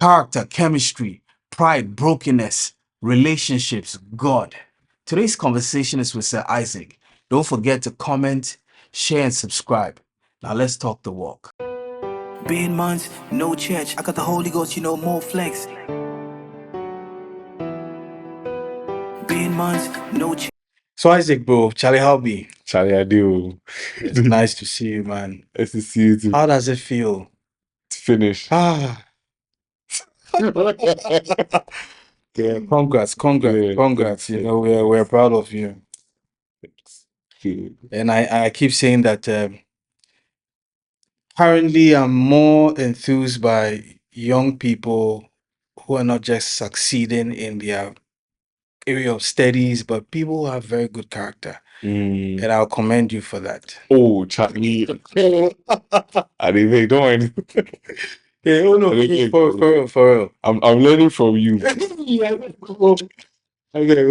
character, chemistry, pride, brokenness, relationships, God. Today's conversation is with Sir Isaac. Don't forget to comment, share, and subscribe. Now let's talk the walk. Been months, no church. I got the Holy Ghost, more flex. Been months, no church. So Isaac, bro, Charlie, how be? Charlie, I do. It's nice to see you, man. Nice to see you too. How does it feel? It's finished. Ah, yeah. Congrats. Yeah, You know, we're proud of you. yeah. And I keep saying that currently I'm more enthused by young people who are not just succeeding in their area of studies, but people who have very good character. And I'll commend you for that. Oh, Charlie. I didn't make, don't worry. Yeah, oh no, for real. I'm learning from you. Yeah,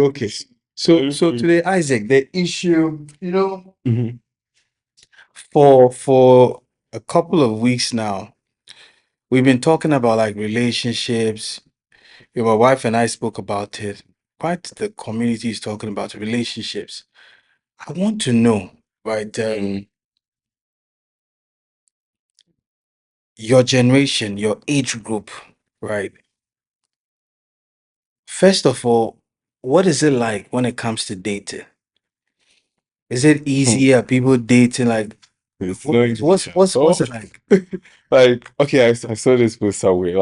okay. So today, Isaac, the issue, Mhm. for a couple of weeks now, we've been talking about like relationships. My wife and I spoke about it. Quite the community is talking about relationships. I want to know, right? Your generation, your age group, right? First of all, what is it like when it comes to dating? Is it easy? Are people dating like It's what- not easy. what's it like? Like, okay, I saw this post somewhere.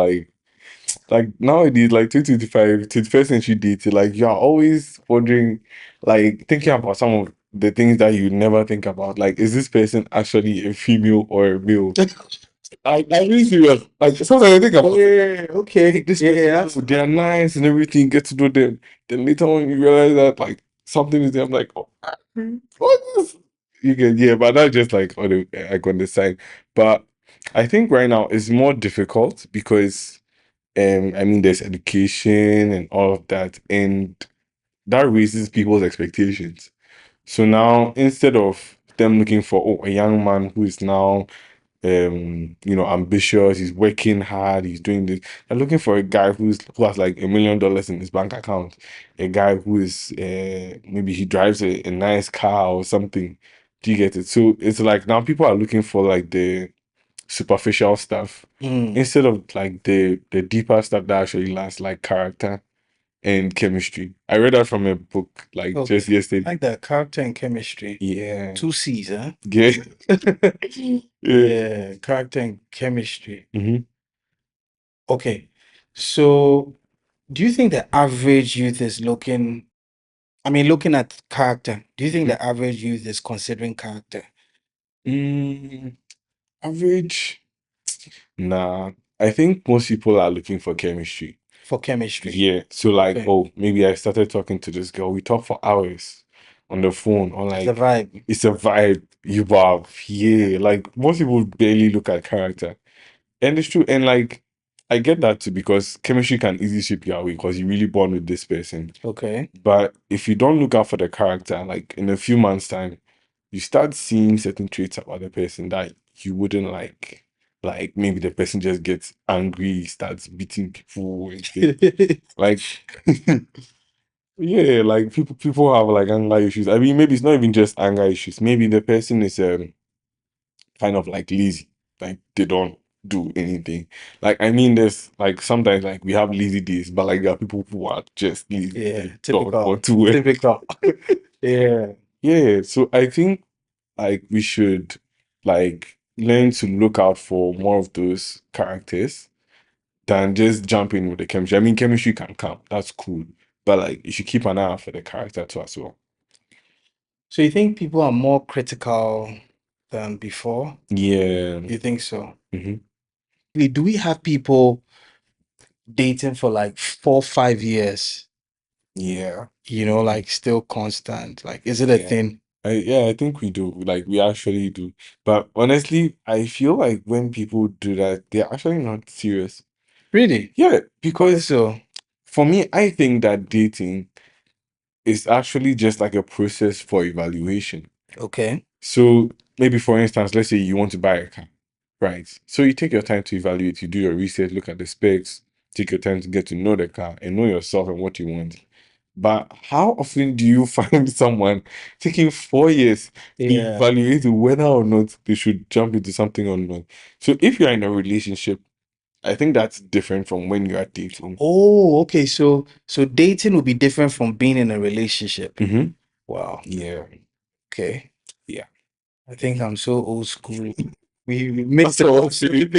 Like nowadays, like 2025, 21st century dating, like you're always wondering, like thinking about some of the things that you never think about. Like, is this person actually a female or a male? I'm really serious. Like sometimes I think about Okay. this Yeah. person, they're nice and everything, get to know them. Then later on you realize that like something is there. I'm like, oh, what is you get, yeah, but that's just like on the side. But I think right now it's more difficult because I mean there's education and all of that, and that raises people's expectations. So now instead of them looking for a young man who is now ambitious, he's working hard, he's doing this. They're looking for a guy who has like $1 million in his bank account, a guy who is maybe he drives a nice car or something. Do you get it? So it's like now people are looking for like the superficial stuff instead of like the deeper stuff that actually lasts, like character and chemistry. I read that from a book like just yesterday. Like that character and chemistry. Yeah. 2 C's, huh? Yeah. Yeah, character and chemistry. Mhm. Okay. So do you think the average youth is looking looking at character, do you think the average youth is considering character? Mm, average. Nah, I think most people are looking for chemistry. For chemistry. Yeah. So like, Okay. oh, maybe I started talking to this girl. We talk for hours on the phone, or It's the like vibe. it's a vibe. You bob. Yeah. Like most people barely look at character. And it's true. And like I get that too, because chemistry can easily shape you away because you really bond with this person. Okay. But if you don't look out for the character, like in a few months' time, you start seeing certain traits about the person that you wouldn't like. Like maybe the person just gets angry, starts beating people, and like yeah, like people have like anger issues. I mean, maybe it's not even just anger issues. Maybe the person is kind of like lazy, like they don't do anything. Like I mean, there's like sometimes like we have lazy days, but like there are people who are just lazy. Yeah, They don't typical. want to work. Typical. Yeah. Yeah, so I think like we should like learn to look out for more of those characters than just jump in with the chemistry. I mean, chemistry can come, that's cool, but like you should keep an eye out for the character too as well. So you think people are more critical than before? Yeah. You think so? hmm Do we have people dating for like 4, 5 years? Yeah. Like still constant. Like, is it a Yeah. thing? I think we do. Like we actually do. But honestly, I feel like when people do that, they're actually not serious. Really? Yeah, Why because so? for me, I think that dating is actually just like a process for evaluation. Okay. So maybe for instance, let's say you want to buy a car, right? So you take your time to evaluate, you do your research, look at the specs, take your time to get to know the car and know yourself and what you want. But how often do you find someone taking 4 years to Yeah. evaluate whether or not they should jump into something or not? So if you're in a relationship, I think that's different from when you are dating. Oh, okay. So dating will be different from being in a relationship. Mm-hmm. Wow. Yeah. Okay. Yeah. I think I'm so old school. We mix That's all I'm saying.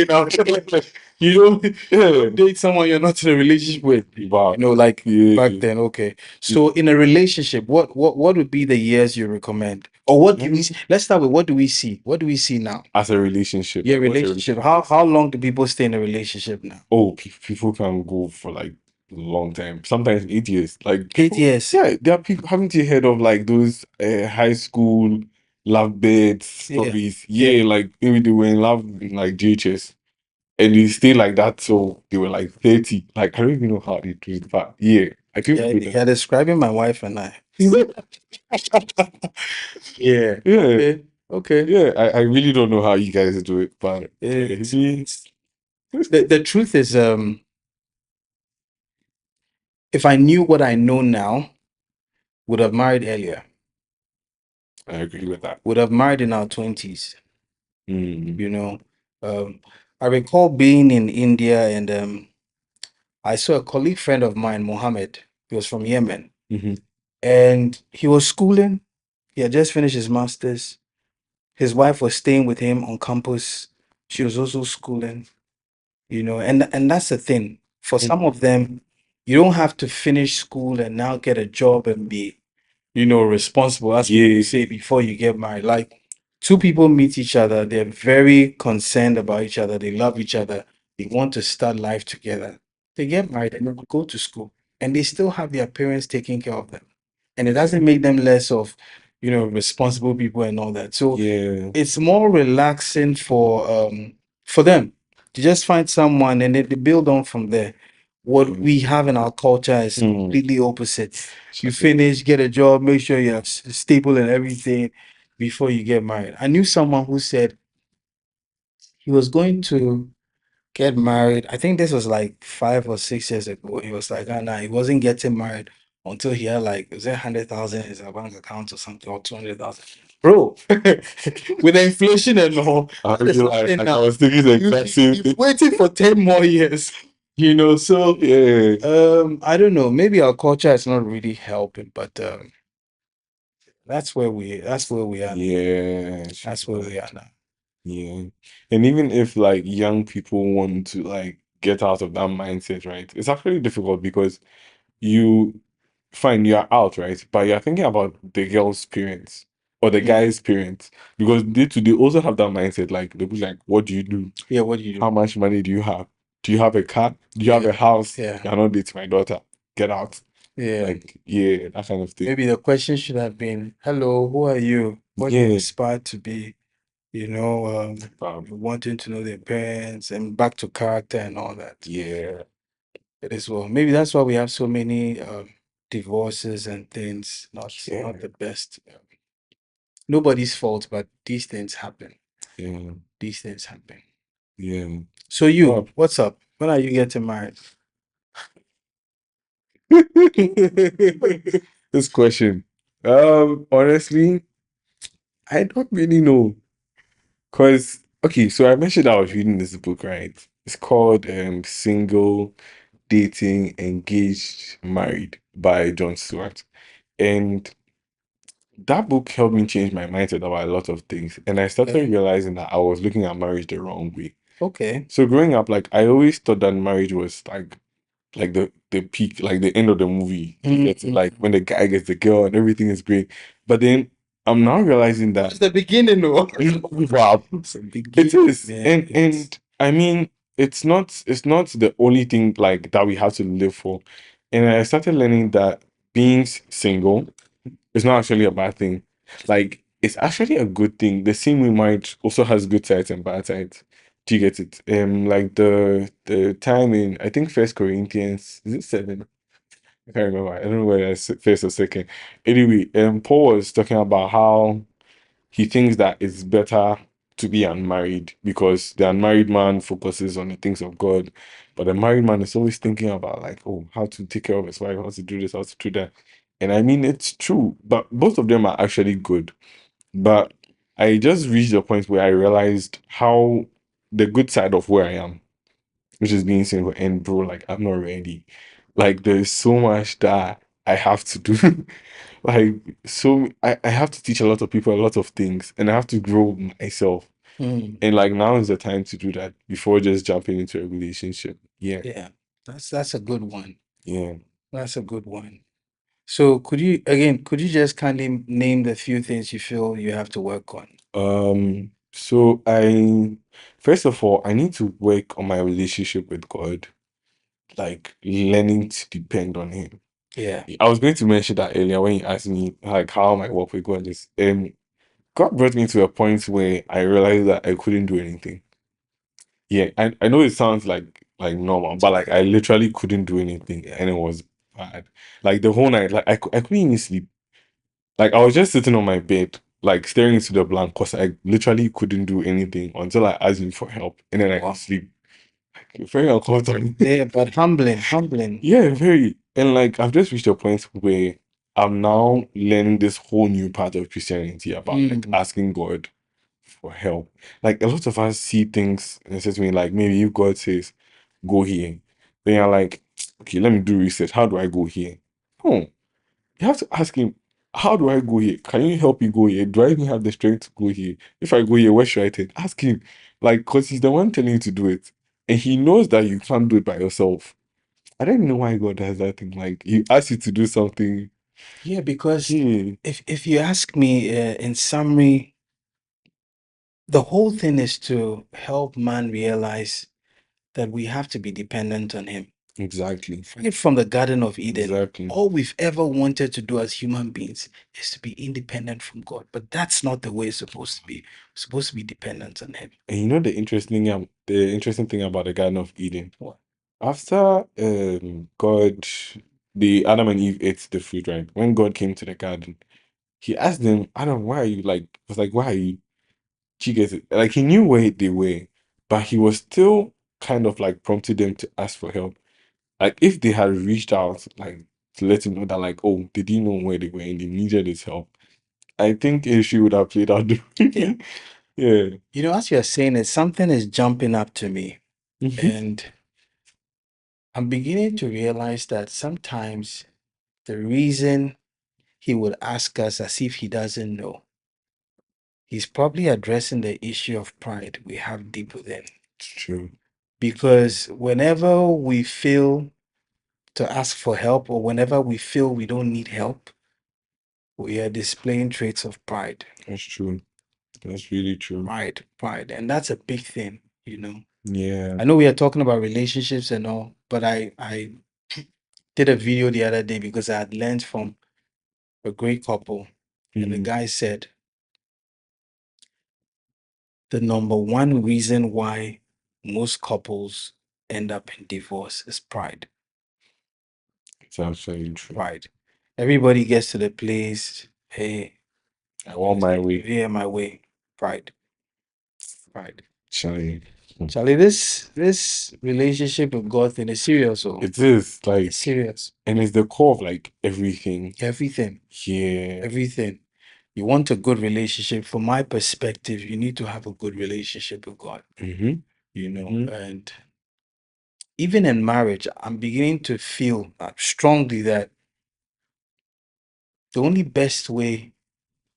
You don't Yeah. date someone you're not in a relationship with. Wow. You know, like Yeah. back then. Okay. So in a relationship, what would be the years you recommend? Or what do we see? Let's start with what do we see? What do we see now? As a relationship. Yeah, Like, what's a relationship. How long do people stay in a relationship now? Oh, people can go for like a long time, sometimes 8 years. Like 8 years. yeah, there are people. Haven't you heard of like those high school love bed Yeah. stories? Yeah, like maybe they were in love in like JHS and they stay like that till they were like 30. Like I don't even know how they do it, but yeah, I think Yeah, we do you're describing my wife and I. Yeah. yeah, Okay. Okay. yeah. I really don't know how you guys do it, but It's, the truth is, if I knew what I know now, would have married earlier. I agree with that. Would have married in our 20s. Mm. You know, um, I recall being in India and I saw a colleague friend of mine, Mohammed. He was from Yemen, Mhm. and he was schooling. He had just finished his master's. His wife was staying with him on campus. She was also schooling. You know, and that's the thing. For some of them, you don't have to finish school and now get a job and be, responsible, as we Yeah. say, before you get married. Like two people meet each other, they're very concerned about each other, they love each other, they want to start life together. They get married and then go to school, and they still have their parents taking care of them. And it doesn't make them less of, responsible people and all that. So Yeah. it's more relaxing for them to just find someone and they build on from there. What we have in our culture is completely opposite. You finish, get a job, make sure you're stable and everything before you get married. I knew someone who said he was going to get married. I think this was like 5 or 6 years ago. He was like, nah, he wasn't getting married until he had like, was it 100,000 in his bank account or something, or 200,000? Bro, with inflation and all, I that is feel nothing like I now. was thinking the exact same You've thing. waited for 10 more years, so Yeah. I don't know. Maybe our culture is not really helping, but that's where we are. Yeah. That's where we are now. Yeah. And even if like young people want to like get out of that mindset, right? It's actually difficult because you fine, you're out, right? But you're thinking about the girl's parents or the guy's parents because they also have that mindset. Like they'll be like, what do you do? Yeah, what do you How do? much money do you have? Do you have a car? Do you have a house? Yeah. You're not dating my daughter. Get out. Yeah. Like, yeah, that kind of thing. Maybe the question should have been, hello, who are you? What do you Yeah. aspire to be? Wanting to know their parents and back to character and all that. Yeah. It is well. Maybe that's why we have so many divorces and things. Not the best. Nobody's fault, but these things happen. Yeah. These things happen. Yeah. So Oh. what's up? When are you getting married? This question. Honestly, I don't really know. Cause okay, so I mentioned I was reading this book, right? It's called Single, Dating, Engaged, Married by John Stewart. And that book helped me change my mindset about a lot of things. And I started realizing that I was looking at marriage the wrong way. Okay. So growing up, like I always thought that marriage was like the peak, like the end of the movie. You get it? Like when the guy gets the girl and everything is great. But then I'm now realizing that It's the beginning, though. wow, It's the it beginning, is. man. And I mean it's not the only thing like that we have to live for. And I started learning that being single is not actually a bad thing. Like it's actually a good thing. The same way marriage also has good sides and bad sides. Do you get it? Like the time in I think First Corinthians is it 7? I can't remember. I don't know whether it's first or second. Anyway, Paul was talking about how he thinks that it's better to be unmarried because the unmarried man focuses on the things of God, but the married man is always thinking about like, oh, how to take care of his wife, how to do this, how to do that. And I mean, it's true, but both of them are actually good. But I just reached a point where I realized how the good side of where I am, which is being single, and bro, like I'm not ready. Like there's so much that I have to do. Like so I have to teach a lot of people a lot of things and I have to grow myself. Mm. And like now is the time to do that before just jumping into a relationship. Yeah. Yeah, that's a good one. Yeah. That's a good one. So could you just kindly name the few things you feel you have to work on? So I first of all I need to work on my relationship with God, like learning to depend on him. Yeah. I was going to mention that earlier when you asked me like how my work with God is. God brought me to a point where I realized that I couldn't do anything. Yeah, I know it sounds like normal, but like I literally couldn't do anything Yeah. and it was bad. Like the whole night, like I couldn't even sleep. Like I was just sitting on my bed, like staring into the blank because I literally couldn't do anything until I asked him for help and then I Wow. could sleep. Like, very uncomfortable. Yeah, but humbling. Yeah, very. And like I've just reached a point where I'm now learning this whole new part of Christianity about like Mm. asking God for help. Like a lot of us see things in a certain way, like maybe if God says, go here, then you're like, okay, let me do research. How do I go here? Oh, you have to ask him, how do I go here? Can you help me go here? Do I even have the strength to go here? If I go here, where should I take? Ask him. Like, because he's the one telling you to do it. And he knows that you can't do it by yourself. I don't know why God does that thing. Like, he asks you to do something. Yeah, because Yeah, if you ask me, in summary, the whole thing is to help man realize that we have to be dependent on him. exactly. Right from the Garden of Eden, Exactly. all we've ever wanted to do as human beings is to be independent from God. But that's not the way it's supposed to be. We're supposed to be dependent on him. And you know the interesting thing about the Garden of Eden. What? After God, the Adam and Eve ate the fruit, right? When God came to the garden, he asked them, Adam, why are you like was like, why are you chickens? Like he knew where they were, but he was still kind of like prompting them to ask for help. Like if they had reached out, like to let him know that, like, oh, they didn't know where they were and they needed his help. I think issue would have played out Yeah. differently. Yeah. You know, as you're saying it, something is jumping up to me. Mhm. And I'm beginning to realize that sometimes the reason he would ask us as if he doesn't know, he's probably addressing the issue of pride we have deep within. It's true. Because whenever we feel to ask for help or whenever we feel we don't need help, we are displaying traits of pride. That's true. That's really true. Pride. And that's a big thing, you know. Yeah. I know we are talking about relationships and all, but I did a video the other day because I had learned from a great couple. And the Mhm. guy said the number one reason why most couples end up in divorce is pride. It's absolutely true. Pride. Everybody gets to the place, hey, I want my way. yeah, my way. Pride. Pride. Charlie. Charlie, this relationship with God thing is serious, oh. It is It's like, serious. and it's the core of like everything. Everything. Yeah. Everything. You want a good relationship. From my perspective, you need to have a good relationship with God. Mm-hmm. You know, Mm-hmm. and even in marriage, I'm beginning to feel strongly that the only best way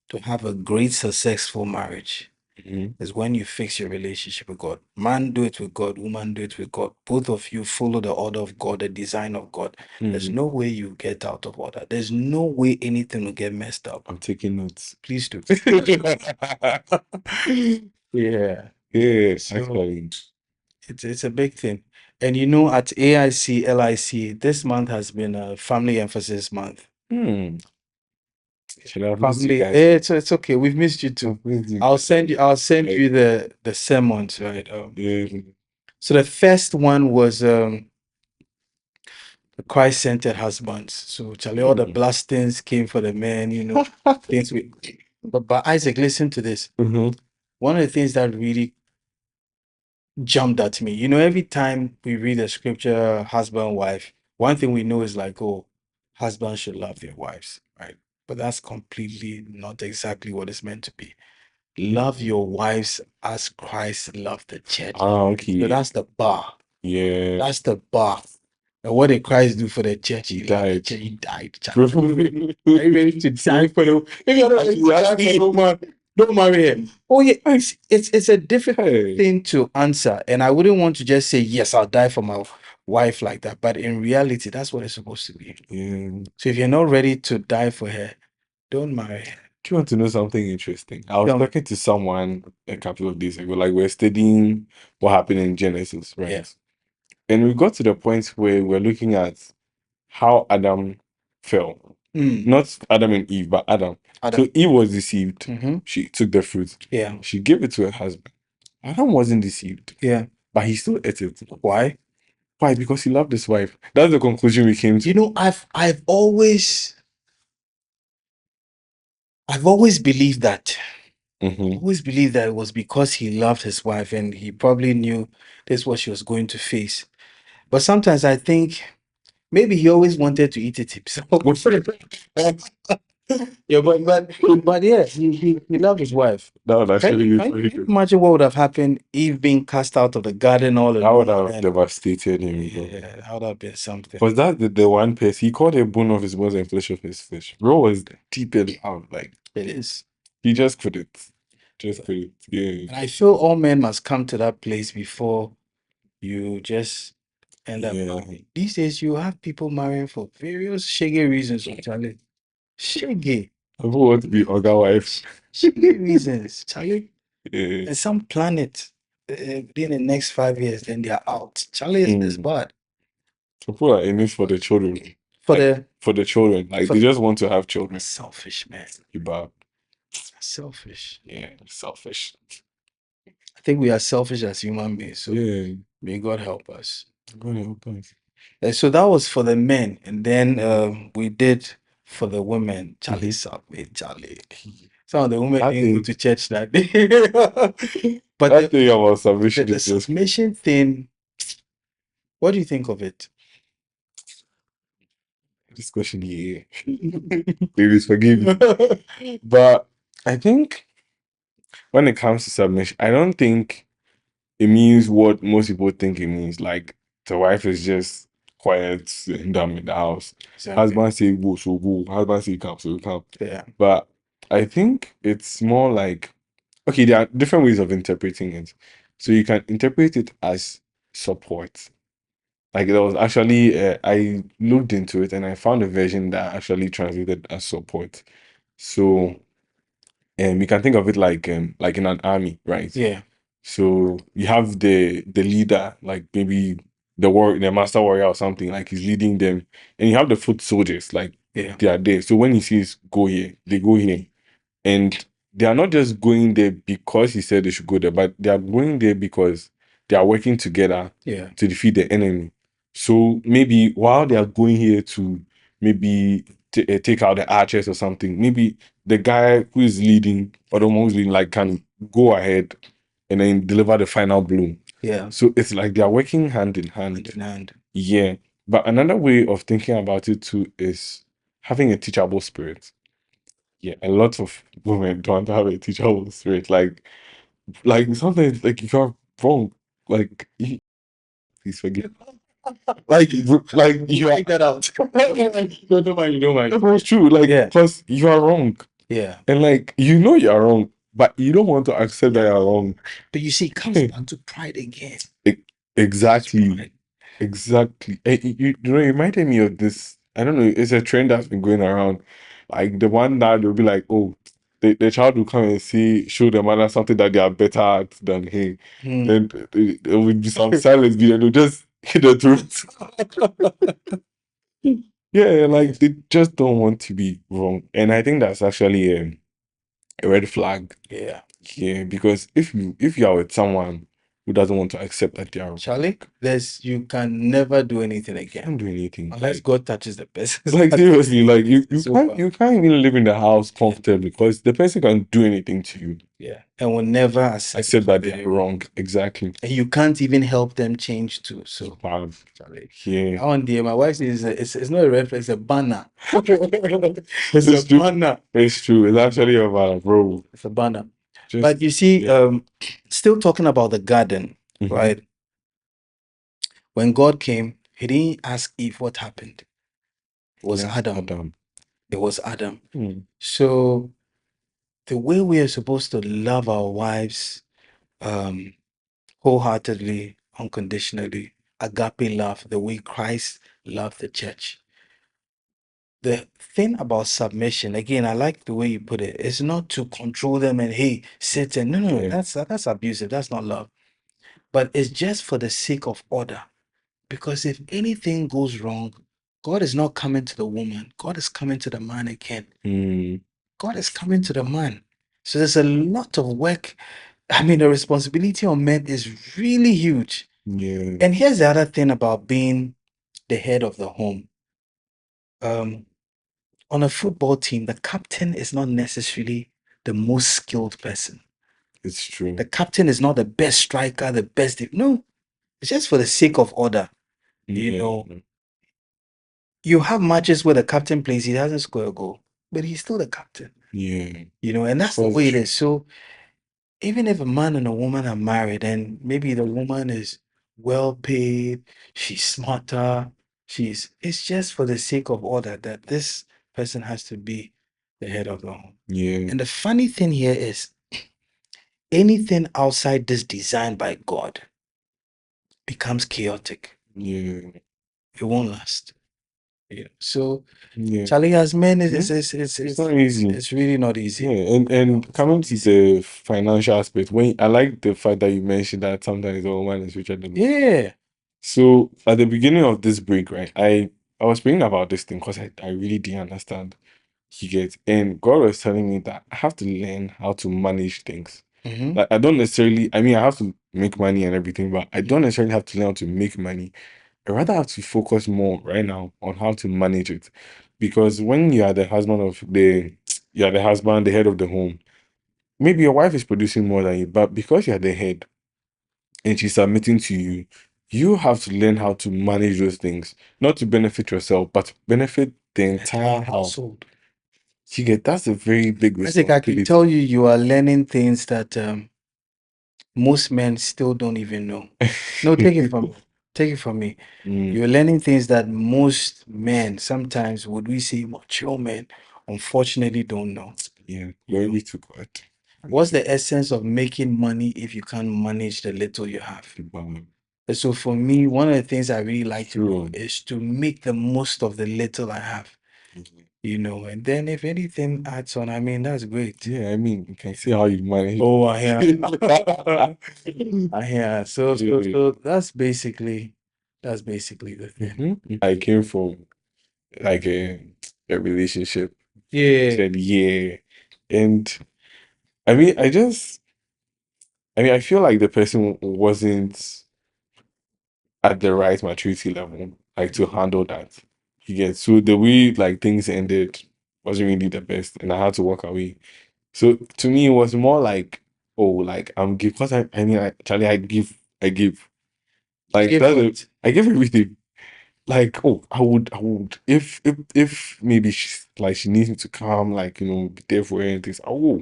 to have a great, successful marriage Mm-hmm. is when you fix your relationship with God. Man, do it with God. Woman, do it with God. Both of you follow the order of God, the design of God. There's Mm-hmm. no way you get out of order. There's no way anything will get messed up. I'm taking notes. Please do. Yeah. Yeah. Yeah. So Actually. it's a big thing. And you know, at AIC, LIC, this month has been a family emphasis month. Hmm. Should I miss you Family, guys? it's okay. We've missed you too. I've missed you I'll guys. send Like, you the sermons, right? yeah. So the first one was the Christ-centered husbands. So Charlie, all the Hmm. blastings came for the men, you know, things we but Isaac, listen to this. Mm-hmm. one of the things that really jumped at me, every time we read a scripture, husband, wife, one thing we know is like, oh, husbands should love their wives, right? But that's completely not exactly what it's meant to be. Love your wives as Christ loved the church. So Okay. that's the bar. Yeah. That's the bar. And what did Christ do for the church? He He loved the died. church. He died. Child. Are you ready to die for the? If you're not ready to die for the woman, don't marry him. Oh yeah, it's a difficult Hey. thing to answer, and I wouldn't want to just say yes, I'll die for my wife like that. But in reality, that's what it's supposed to be. Yeah. So if you're not ready to die for her, don't marry her. Do you want to know something interesting? I was Tell me. talking to someone a couple of days ago, like we're studying what happened in Genesis, right? Yeah. And we got to the point where we're looking at how Adam fell. Not Adam and Eve, but Adam. Adam. So Eve was deceived. Mhm. She took the fruit. Yeah. She gave it to her husband. Adam wasn't deceived, Yeah. but he still ate it. Why? Why? Because he loved his wife. That's the conclusion we came to. I've always believed that. Mhm. Always believed that it was because he loved his wife and he probably knew this is what she was going to face. But sometimes I think maybe he always wanted to eat it himself. Yeah, but yeah, he loved his wife. That would Can actually you, be can very you good. imagine what would have happened? Eve being cast out of the garden all That would alone. have And devastated him, bro. yeah, that would have been something. Because that's the one person he called a bone of his bones and flesh of his flesh. Bro was deep in out, like It is. he just couldn't. Just couldn't. Yeah. And I feel all men must come to that place before you just end up Yeah. marrying. These days, you have people marrying for various shaggy reasons, Charlie. Shaggy. Who want to be Oga wife? Shaggy reasons, Charlie. Yeah. And some planet within the next 5 years, then they are out. Charlie is bad. People are in it for the children. For Like, for the children. Like for- they just want to have children. selfish, man. You bad. Selfish. Yeah, selfish. I think we are selfish as human beings. So Yeah. may God help us. God help us. So that was for the men, and then we did for the women. Charlie submit, Charlie. Some of the women That didn't go thing- to church that day. But That thing about submission the is just submission thing, what do you think of it? this question here. Please forgive me. But I think when it comes to submission, I don't think it means what most people think it means. Like the wife is just quiet and dumb in the house. Exactly. Husband say go, so go. Husband say come, so come. Yeah. But I think it's more like, okay, there are different ways of interpreting it. So you can interpret it as support. Like there was actually, I looked into it and I found a version that actually translated as support. So, you can think of it like in an army, right? Yeah. So you have the leader, like maybe the master warrior or something, like he's leading them, and you have the foot soldiers, like Yeah. they are there. So when he says go here, they go here, and they are not just going there because he said they should go there, but they are going there because they are working together Yeah. to defeat the enemy. So maybe while they are going here to maybe take out the archers or something, maybe the guy who is leading or the one who's leading like can go ahead and then deliver the final blow. Yeah. So it's like they are working hand in hand. Hand in hand. Yeah. But another way of thinking about it too is having a teachable spirit. Yeah, a lot of women don't have a teachable spirit. Like sometimes, like if you're wrong, like please forgive. Like you are Take that out. Don't mind. Don't mind. that's true. Like Yeah. because you are wrong, Yeah. and like you know you are wrong, but you don't want to accept that you are wrong. But you see, it comes back to pride again. Exactly. Pride. Exactly. You know, it reminded me of this. I don't know, it's a trend that's been going around. Like the one that they'll be like, oh, the child will come and show the mother something that they are better at than him. Hmm. Then there will be some silence, and they'll just hit the truth. Yeah, like they just don't want to be wrong. And I think that's actually a red flag. Yeah. Yeah, because if you are with someone who doesn't want to accept that they are Charlie, you can never do anything again can't do anything. unless God touches the person. Like seriously, like It's over. you can't even live in the house comfortably because the person can do anything to you. Yeah, and will never Accept that they are wrong. Exactly. and you can't even help them change too. So, Wow. Charlie, Yeah. on there, my wife says it's not a red flag, it's a banner. It's It's a true. banner. It's true. It's actually a banner, bro. It's a banner. Just But you see, yeah. still talking about the garden, Mhm. right? When God came, he didn't ask Eve what happened. It was Yes, Adam. It was Adam. Hmm. So the way we are supposed to love our wives wholeheartedly, unconditionally, agape love, the way Christ loved the church. The thing about submission, again, I like the way you put it. It's not to control them and hey, sit and no, Yeah. that's abusive. That's not love. But it's just for the sake of order. Because if anything goes wrong, God is not coming to the woman. God is coming to the man again. Hmm. God is coming to the man. So there's a lot of work. I mean, the responsibility on men is really huge. Yeah. And here's the other thing about being the head of the home. On a football team, the captain is not necessarily the most skilled person. It's true. The captain is not the best striker, the best. No, it's just for the sake of order. You Yeah. know, you have matches where the captain plays, he doesn't score a goal, but he's still the captain. Yeah. You know, and that's the That's way it true. is. So even if a man and a woman are married and maybe the woman is well paid, she's smarter, it's just for the sake of order that this person has to be the head of the home. Yeah. And the funny thing here is anything outside this design by God becomes chaotic. Yeah. It won't last. Yeah. So Yeah. Charlie, as men, Yeah. It's not easy. it's really not easy. Yeah, and coming to the financial aspect, when I like the fact that you mentioned that sometimes the woman is richer than Yeah. So at the beginning of this break, right, I was praying about this thing because I really didn't understand. You get, and God was telling me that I have to learn how to manage things. Mhm. Like I don't necessarily, I mean, I have to make money and everything, but I don't necessarily have to learn how to make money. I rather have to focus more right now on how to manage it, because when you are the husband of the, you are the husband, the head of the home. Maybe your wife is producing more than you, but because you are the head and she's submitting to you, you have to learn how to manage those things, not to benefit yourself, but to benefit the entire house. Household. You get that's a very big Isaac, I can responsibility. tell you, you are learning things that most men still don't even know. No, take it from me. Take it from me. Mm, You're learning things that most men, sometimes would we say mature men, unfortunately don't know. yeah, You know, glory to God. what's the essence of making money if you can't manage the little you have? Wow. And so for me, one of the things I really like to True. do is to make the most of the little I have. You know, and then if anything adds on, I mean, that's great. Yeah, I mean, you can see how you manage. Oh, I hear. I hear. So that's basically the thing. Mhm. I came from like a relationship. Yeah. Said yeah, and I mean, I feel like the person wasn't at the right maturity level, like to handle that. You get so the way like things ended wasn't really the best, and I had to walk away. So to me, it was more like, oh, like I'm give because I mean, actually, I give like Give that's what? I give everything. Like, oh, I would, if maybe she's like she needs me to come, like be there for her and things. I will.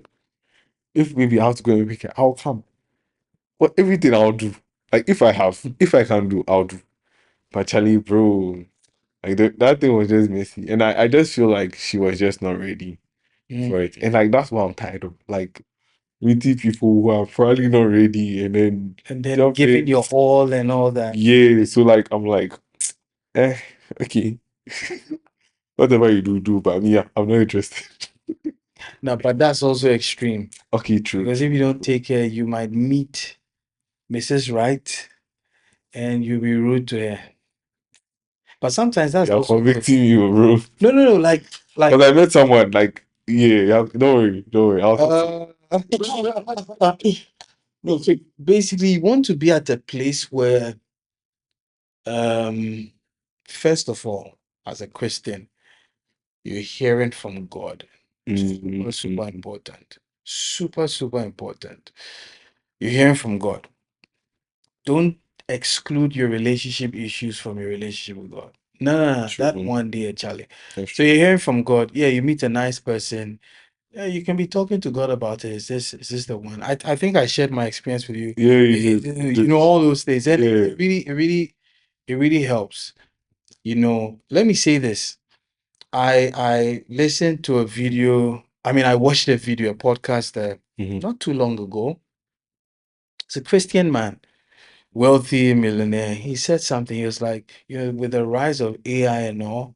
If maybe I have to go and pick her, I'll come. But everything I'll do. Like if I can do, I'll do. But Charlie, bro, like that thing was just messy, and I just feel like she was just not ready for it, and like that's what I'm tired of. Like meeting people who are probably not ready, and then Giving your all and all that. yeah. So like I'm like, okay, whatever you do, do. But me, yeah, I'm not interested. No, but that's also extreme. Okay, true. Because if you don't take care, you might meet Mrs. Right and you'll be rude to her. But sometimes that's You're also good. convicting me, bro. No, like Because I met someone like, yeah, don't worry, I'll uh, No, so Basically, you want to be at a place where, first of all, as a Christian, you're hearing from God. Super, super mm, important. Super, super important. You're hearing from God. Don't exclude your relationship issues from your relationship with God. No, no, no, that true. one day, Charlie. That's So you're true. hearing from God. Yeah, you meet a nice person. Yeah, you can be talking to God about it. Is this the one? I think I shared my experience with you. Yeah, you did. All those things. And Yeah. it really helps. Let me say this. I listened to a video. I mean, I watched a video, a podcast Mhm. not too long ago. It's a Christian man, wealthy millionaire. He said something. He was like, with the rise of AI and all,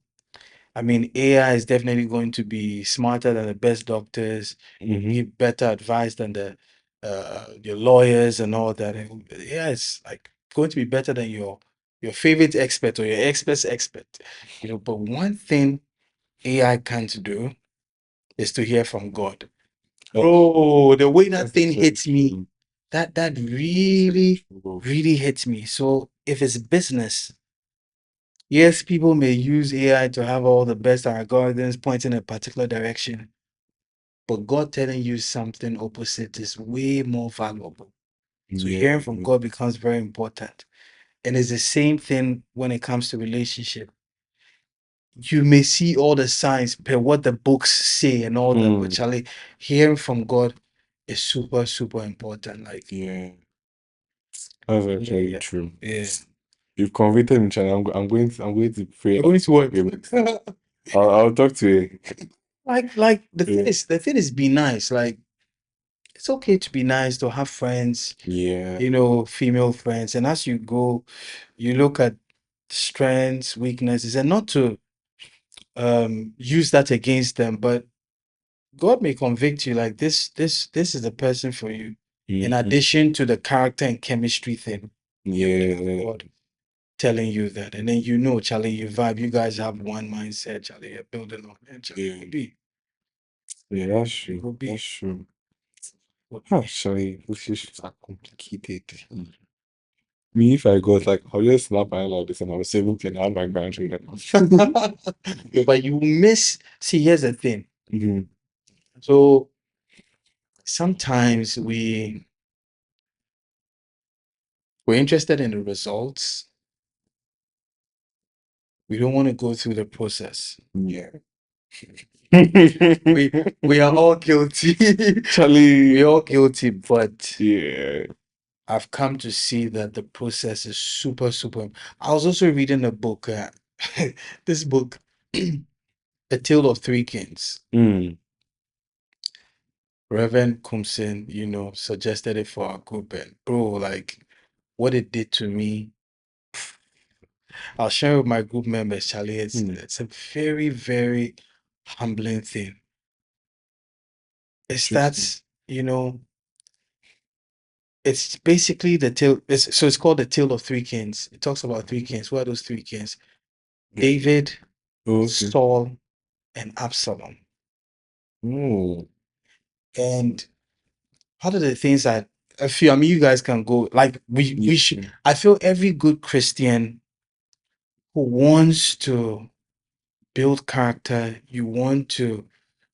I mean, AI is definitely going to be smarter than the best doctors, Mhm. give better advice than the your lawyers and all that. And yeah, it's like going to be better than your favorite expert or your expert's expert. But one thing AI can't do is to hear from God. That's Bro, the way that that's thing very hits me, true. that Very really, true. really hits me. So if it's business, yes, people may use AI to have all the best algorithms pointing in a particular direction, but God telling you something opposite is way more valuable. So Yeah. hearing from God becomes very important. And it's the same thing when it comes to relationship. You may see all the signs per what the books say and all that, but Mm, Charlie, hearing from God is super, super important. Like, yeah. That's yeah, actually yeah, true. yeah. You've convicted me, China. I'm going to pray. You're going to work. I'll talk to you. Like the thing Yeah. is, the thing is, be nice. Like, it's okay to be nice, to have friends, Yeah. female friends. And as you go, you look at strengths, weaknesses, and not to use that against them, but God may convict you like this is the person for you. In Mhm. addition to the character and chemistry thing, you have Yeah. God telling you that. And then Charlie, you vibe, you guys have one mindset, Charlie, you're building on it. Charlie, Yeah. be. Yeah, that's It true. will be. That's true. Will be. Actually, this is are complicated. Me, if I got like, I'll just snap my like this and I was saving and have my grandchildren. But you miss, see, here's the thing. Mhm. So sometimes we're interested in the results. We don't want to go through the process. Yeah. We we are all guilty. Charlie. We're all guilty, but Yeah. I've come to see that the process is super, super. I was also reading a book, this book, A Tale of Three Kings. Mm. Reverend Kumsin, suggested it for our group, and bro, like what it did to me. I'll share with my group members, Charlie. It's Mm. it's a very, very humbling thing. It Interesting. starts, it's basically the tale. So it's called the Tale of Three Kings. It talks about three kings. Who are those three kings? Yeah. David, Oh, okay. Saul, and Absalom. Oh. And part of the things that I feel, I mean, you guys can go like we should. Yeah. I feel every good Christian who wants to build character, you want to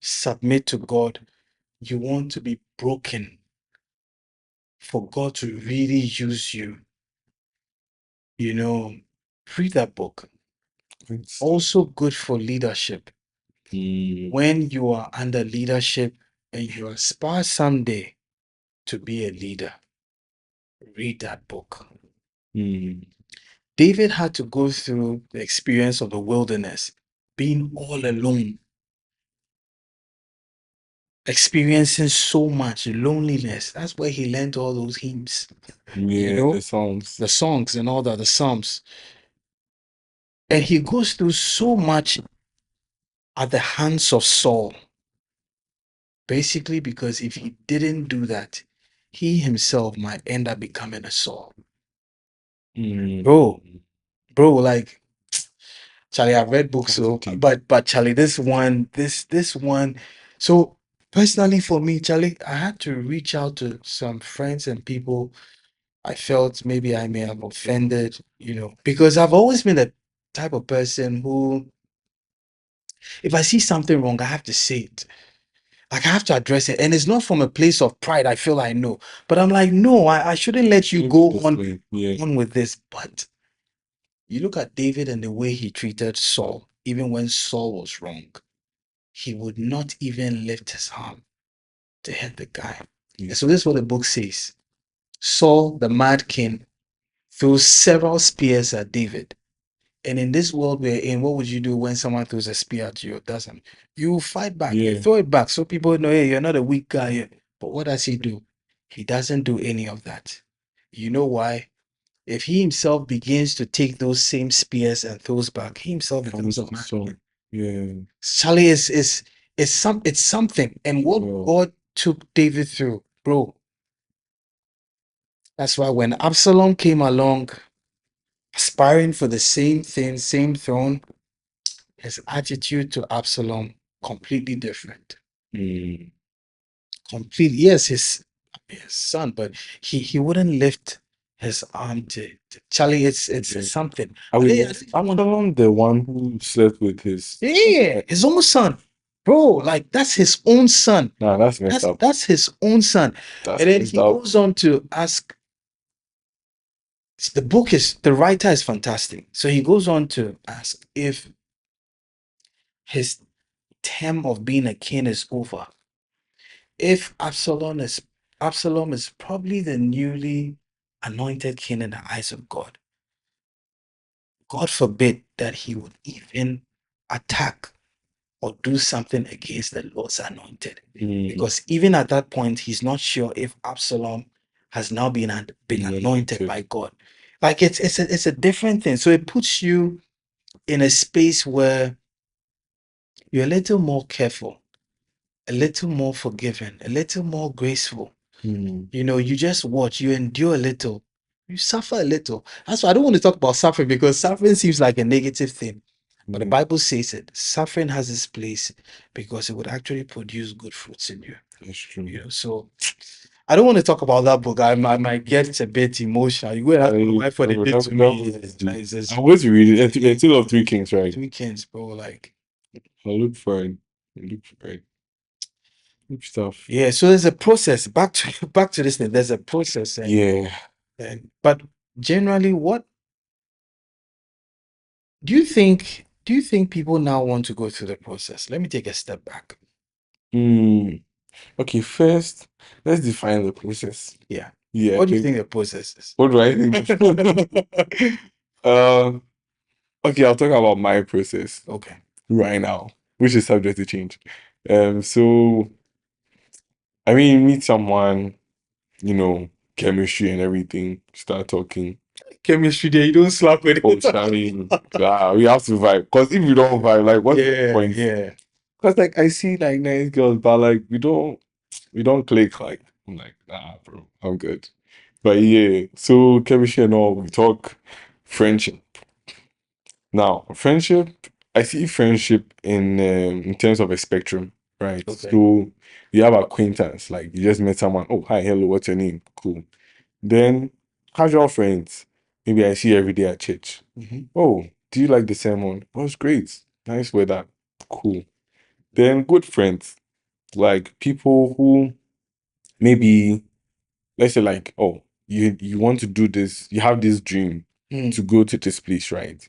submit to God, you want to be broken for God to really use you. Read that book. It's, Also good for leadership. mm. When you are under leadership and you aspire someday to be a leader, read that book. Mm. David had to go through the experience of the wilderness, being all alone, experiencing so much loneliness. That's where he learned all those hymns, Yeah, the songs. the songs and all that, the psalms. And he goes through so much at the hands of Saul, basically because if he didn't do that, he himself might end up becoming a Saul. Mm. Bro, like Charlie, I've read books, That's so deep. but Charlie, this one. So Personally, for me, Charlie, I had to reach out to some friends and people I felt maybe I may have offended, because I've always been the type of person who, if I see something wrong, I have to say it. Like I have to address it. And it's not from a place of pride. I feel I know. But I'm like, no, I shouldn't let you Maybe go this on, way. Yeah. on with this. But you look at David and the way he treated Saul, even when Saul was wrong, he would not even lift his arm to hit the guy. Yeah. And so this is what the book says. Saul, the mad king, threw several spears at David. And in this world we're in, what would you do when someone throws a spear at you or doesn't? You fight back. You Yeah. throw it back so people know, hey, you're not a weak guy. But what does he do? He doesn't do any of that. You know why? If he himself begins to take those same spears and throws back, he himself becomes a man. So yeah. Charlie it's something. And what Well, God took David through, bro. That's why when Absalom came along, aspiring for the same thing, same throne, his attitude to Absalom completely different. mm, Completely, yes, his son, but he wouldn't lift his arm to Charlie. It's yeah. something. I I mean, think, I think Absalom, the one who slept with his. yeah, his own son, bro. Like that's his own son. Nah, that's messed That's up. that's his own son. That's And then messed he up. goes on to ask. The writer is fantastic. So he goes on to ask if his term of being a king is over. If Absalom is probably the newly anointed king in the eyes of God. God forbid that he would even attack or do something against the Lord's anointed. Because even at that point, he's not sure if Absalom has now been anointed by God. Like it's a different thing. So it puts you in a space where you're a little more careful, a little more forgiving, a little more graceful. Mm, You just watch, you endure a little, you suffer a little. That's why I don't want to talk about suffering because suffering seems like a negative thing. But the mm, Bible says it. Suffering has its place because it would actually produce good fruits in you. that's true. So I don't want to talk about that book. I might get a bit emotional. You go and ask my wife what they did to me. It's I'm going to read it. It's still of Three Kings, right? 3 Kings, bro. Like, I'll look for it. Look for it. Good stuff. yeah. So there's a process. Back to this thing. There's a process, Yeah. but generally, what do you think people now want to go through the process? Let me take a step back. Mm. Okay, first, let's define the process. Yeah. Yeah, What do you think the process is? what do I think? um, okay, I'll talk about my process Okay. right now, which is subject to change. So I mean, meet someone, you know, chemistry and everything, start talking. Chemistry there, you don't slap with Oh, it. Charlie, we have to vibe. Because if you don't vibe, like, what's the Yeah, point? yeah. Because like I see like nice girls, but like we don't click. Like I'm like, nah, bro, I'm good. But yeah, so chemistry and all, we talk friendship. Now, friendship, I see friendship in terms of a spectrum, right? Okay. So you have acquaintance, like you just met someone. Oh, hi, hello, what's your name? Cool. Then casual friends, maybe I see you every day at church. Mhm. Oh, do you like the sermon? Oh, it's great. Nice weather. Cool. Then good friends, like people who maybe, let's say like, oh, you want to do this, you have this dream Mm. to go to this place, right?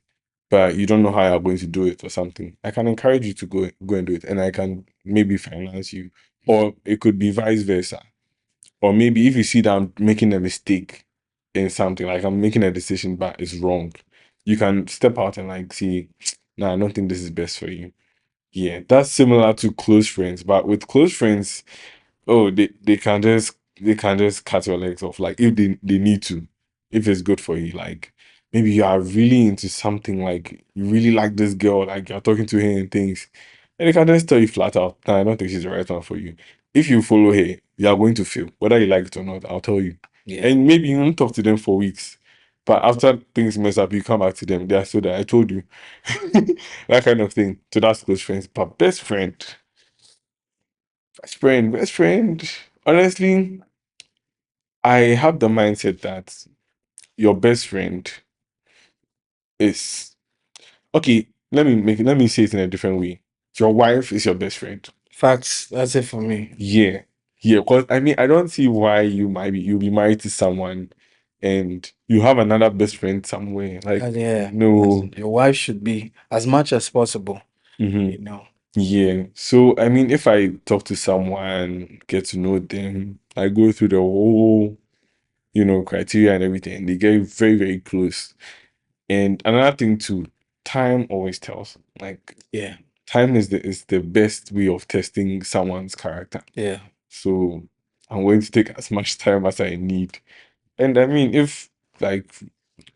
But you don't know how you're going to do it or something. I can encourage you to go and do it, and I can maybe finance you. Or it could be vice versa. Or maybe if you see that I'm making a mistake in something, like I'm making a decision but it's wrong, you can step out and like see, nah, I don't think this is best for you. Yeah, that's similar to close friends, but with close friends, oh, they can just cut your legs off, like if they need to, if it's good for you. Like maybe you are really into something, like you really like this girl, like you're talking to her and things, and they can just tell you flat out, nah, I don't think she's the right one for you. If you follow her, you are going to fail, whether you like it or not. I'll tell you. Yeah. And maybe you won't talk to them for weeks, but after things mess up, you come back to them. They are so that I told you, that kind of thing. So that's close friends. But best friend, best friend. Honestly, I have the mindset that your best friend is okay. Let me say it in a different way. Your wife is your best friend. Facts. That's it for me. Yeah. Yeah. Because I mean, I don't see why you'll be married to someone and you have another best friend somewhere. Like, Yeah. no. Your wife should be as much as possible. Mhm. You know. Yeah. So I mean, if I talk to someone, get to know them, I go through the whole, criteria and everything. They get very, very close. And another thing too, time always tells. Like Yeah. time is the best way of testing someone's character. Yeah. So I'm going to take as much time as I need. And I mean, if like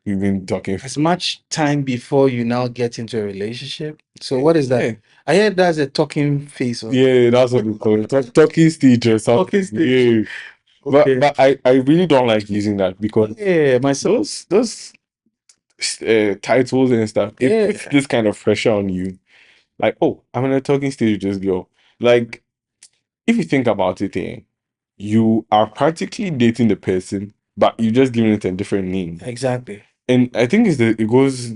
we've been talking, As much time before you now get into a relationship. So what is that? yeah, I heard that's a talking phase. Or yeah, that's what we call it. Talking stage or something. talking stage. Yeah. Okay. But I really don't like using that because Yeah, myself. those titles and stuff, it puts Yeah. this kind of pressure on you. Like, oh, I'm in a talking stage with this girl. Like, if you think about it, you are practically dating the person, but you're just giving it a different name. Exactly. And I think it goes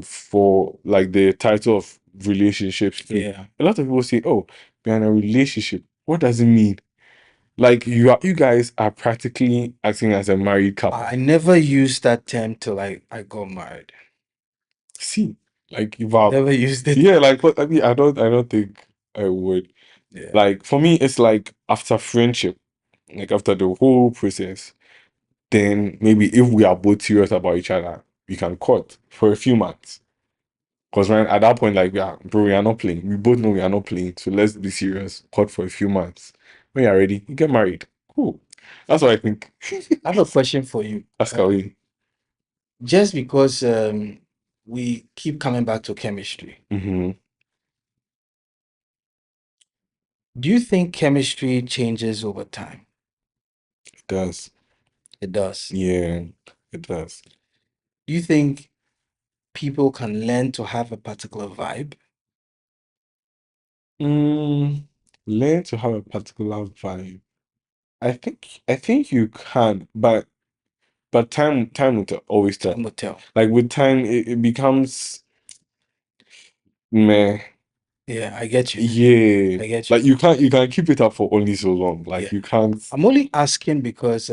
for like the title of relationships too. Yeah. A lot of people say, "Oh, we're in a relationship." What does it mean? Like you guys are practically acting as a married couple. I never used that term till I got married. See, like wow, Never used it. yeah. Like what I mean, I don't think I would. Yeah. Like for me, it's like after friendship, like after the whole process, then maybe if we are both serious about each other, we can cut for a few months. Because when at that point, like, yeah, bro, we are not playing. We both know we are not playing. So let's be serious. Cut for a few months. When you're ready, you get married. Cool. That's what I think. I have a question for you. Ask away. Just because we keep coming back to chemistry, Mm-hmm. do you think chemistry changes over time? It does. It does. Yeah, it does. Do you think people can learn to have a particular vibe? Mm, learn to have a particular vibe. I think you can, but time will always tell. Time will tell. Like with time, it becomes meh. Yeah, I get you. Yeah. I get you. Like you can't keep it up for only so long. Like Yeah. you can't. I'm only asking because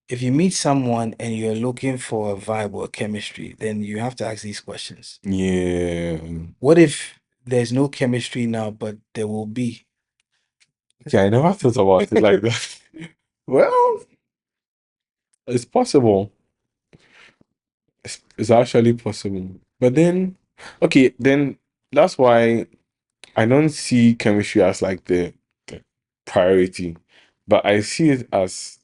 if you meet someone and you're looking for a vibe or chemistry, then you have to ask these questions. Yeah. What if there's no chemistry now, but there will be? Yeah, I never thought about it like that. Well, it's possible. It's actually possible. But then, okay, then that's why I don't see chemistry as like the priority, but I see it as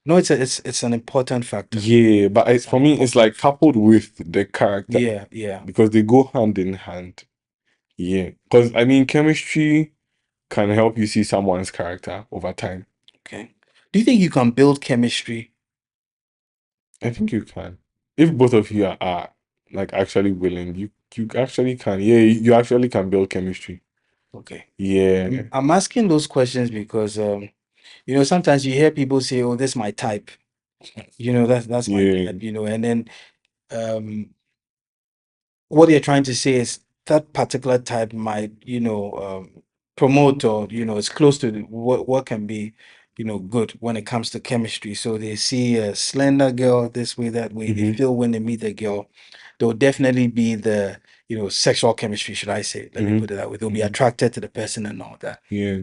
No, it's an important factor. yeah. But It's an for me, it's like important factor. coupled with the character Yeah, yeah. because they go hand in hand. Yeah, because I mean, chemistry can help you see someone's character over time. Okay. Do you think you can build chemistry? I think you can. If both of you are like actually willing, you actually can. Yeah, you actually can build chemistry. Okay. Yeah. I'm asking those questions because sometimes you hear people say, "Oh, this is my type." That's my Yeah. type, and then um what they're trying to say is that particular type might, promote or, it's close to what can be, good when it comes to chemistry. So they see a slender girl this way, that way. They Hmm. feel when they meet the girl, there'll definitely be the, sexual chemistry, should I say. Let me Hmm. put it that way. They'll be Hmm. attracted to the person and all that. Yeah.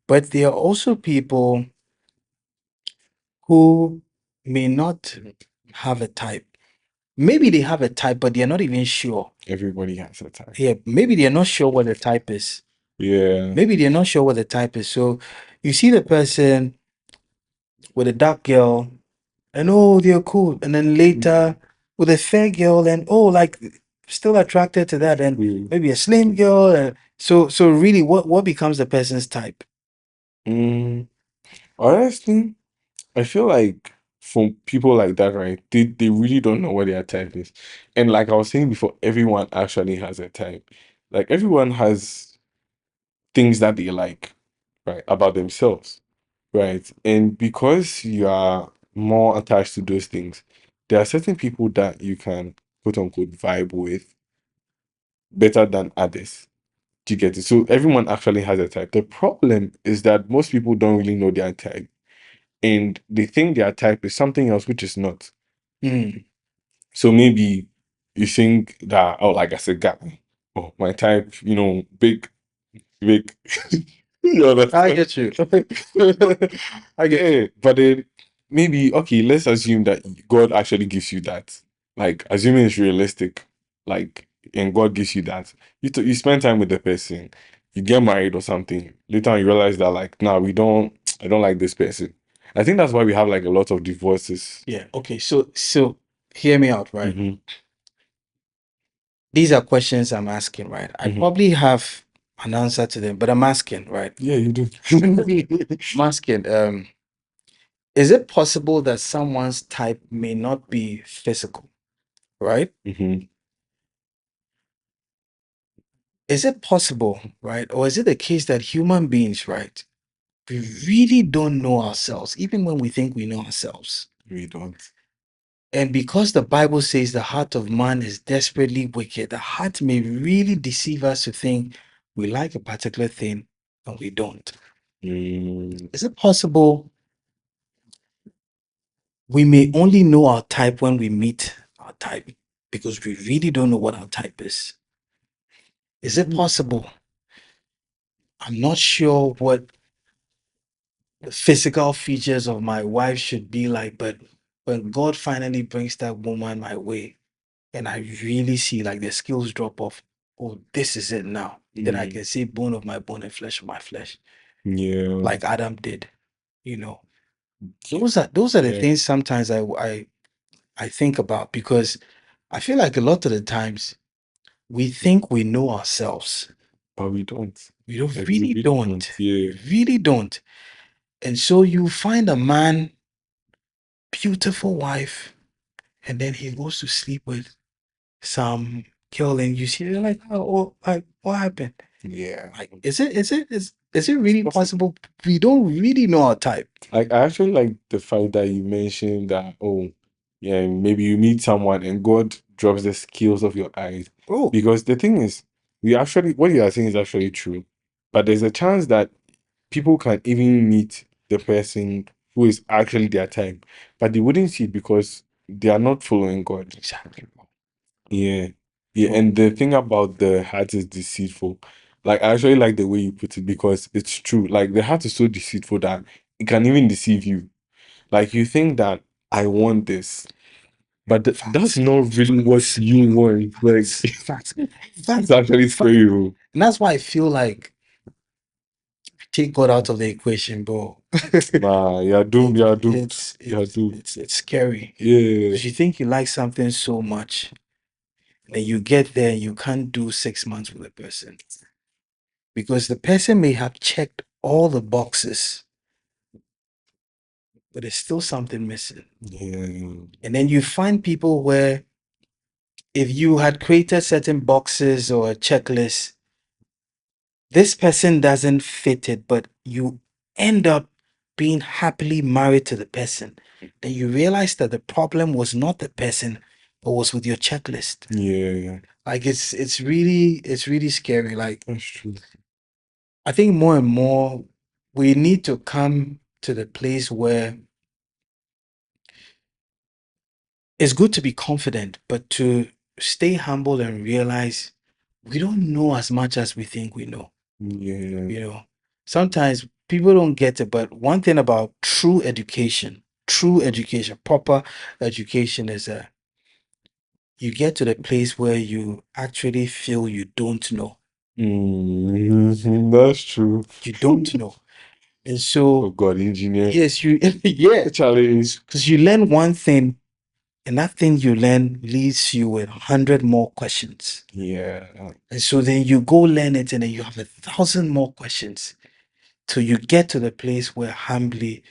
But there are also people who may not have a type. Maybe they have a type, but they're not even sure. Everybody has a time. Yeah, maybe they're not sure what the type is. Yeah. Maybe they're not sure what the type is. So you see the person with a dark girl, and oh, they're cool. And then later with a fair girl, and oh, like still attracted to that, and Mm. maybe a slim girl. So really, what becomes the person's type? Mm. Honestly, I feel like for people like that, right, they really don't know what their type is. And like I was saying before, everyone actually has a type. Like everyone has things that they like. right, about themselves, right? And because you are more attached to those things, there are certain people that you can quote unquote vibe with better than others. Do you get it? So everyone actually has a type. The problem is that most people don't really know their type, and they think their type is something else, which is not. Mm. So maybe you think that, oh, like I said, guy, oh, my type, big, big. You I understand? get you. I get Yeah, but then maybe okay, let's assume that God actually gives you that. Like, assuming it's realistic, like, and God gives you that. You spend time with the person, you get married or something. Later on, you realize that like, nah, we don't. I don't like this person. I think that's why we have like a lot of divorces. Yeah. Okay. So hear me out, right? Hmm. These are questions I'm asking, right? I Hmm. probably have an answer to them, but I'm asking, right? Yeah, you do. I'm asking, is it possible that someone's type may not be physical, right? Hmm. Is it possible, right? Or is it the case that human beings, right? We really don't know ourselves, even when we think we know ourselves. We don't. And because the Bible says the heart of man is desperately wicked, the heart may really deceive us to think we like a particular thing and we don't. Mm, Is it possible we may only know our type when we meet our type because we really don't know what our type is? Is it possible? I'm not sure what the physical features of my wife should be like, but when God finally brings that woman my way, and I really see like the skills drop off, oh, this is it now. Then I mm, can see bone of my bone and flesh of my flesh, yeah. like Adam did. You know, those are the Yeah. things sometimes I think about because I feel like a lot of the times we think we know ourselves. But we don't. We don't Like we really really don't. don't. Yeah. We really don't. And so you find a man, beautiful wife, and then he goes to sleep with some girl, and you see they're like, oh, like what happened? Yeah. Like, is it really Possible. possible? We don't really know our type. Like I actually like the fact that you mentioned that, oh, yeah, maybe you meet someone and God drops the skills of your eyes. Oh, Because the thing is, we actually what you are saying is actually true. But there's a chance that people can even meet the person who is actually their type, but they wouldn't see it because they are not following God. exactly. Yeah. Yeah. Oh, And the thing about the heart is deceitful. Like, I actually like the way you put it because it's true. Like, the heart is so deceitful that it can even deceive you. Like, you think that I want this, but that's facts, not really what you want. Like, facts, it's facts, actually facts. scary. Oh. And that's why I feel like take God out of the equation, bro. Nah, you're doomed. You're doomed. It's You're it's doomed. it's it's scary Yeah. because you think you like something so much, then you get there and you can't do 6 months with a person because the person may have checked all the boxes, but there's still something missing. Yeah. And then you find people where if you had created certain boxes or a checklist, this person doesn't fit it, but you end up being happily married to the person. Then you realize that the problem was not the person, but was with your checklist. Yeah. Like it's really scary. Like That's true. I think more and more we need to come to the place where it's good to be confident, but to stay humble and realize we don't know as much as we think we know. Yeah. You know, sometimes people don't get it, but one thing about true education, proper education is you get to the place where you actually feel you don't know. That's true. You don't know. And Oh so, God, engineer. yes, yeah, Challenge. because you learn one thing, and that thing you learn leaves you with 100 more questions. Yeah. And so then you go learn it, and then you have 1,000 more questions till you get to the place where humbly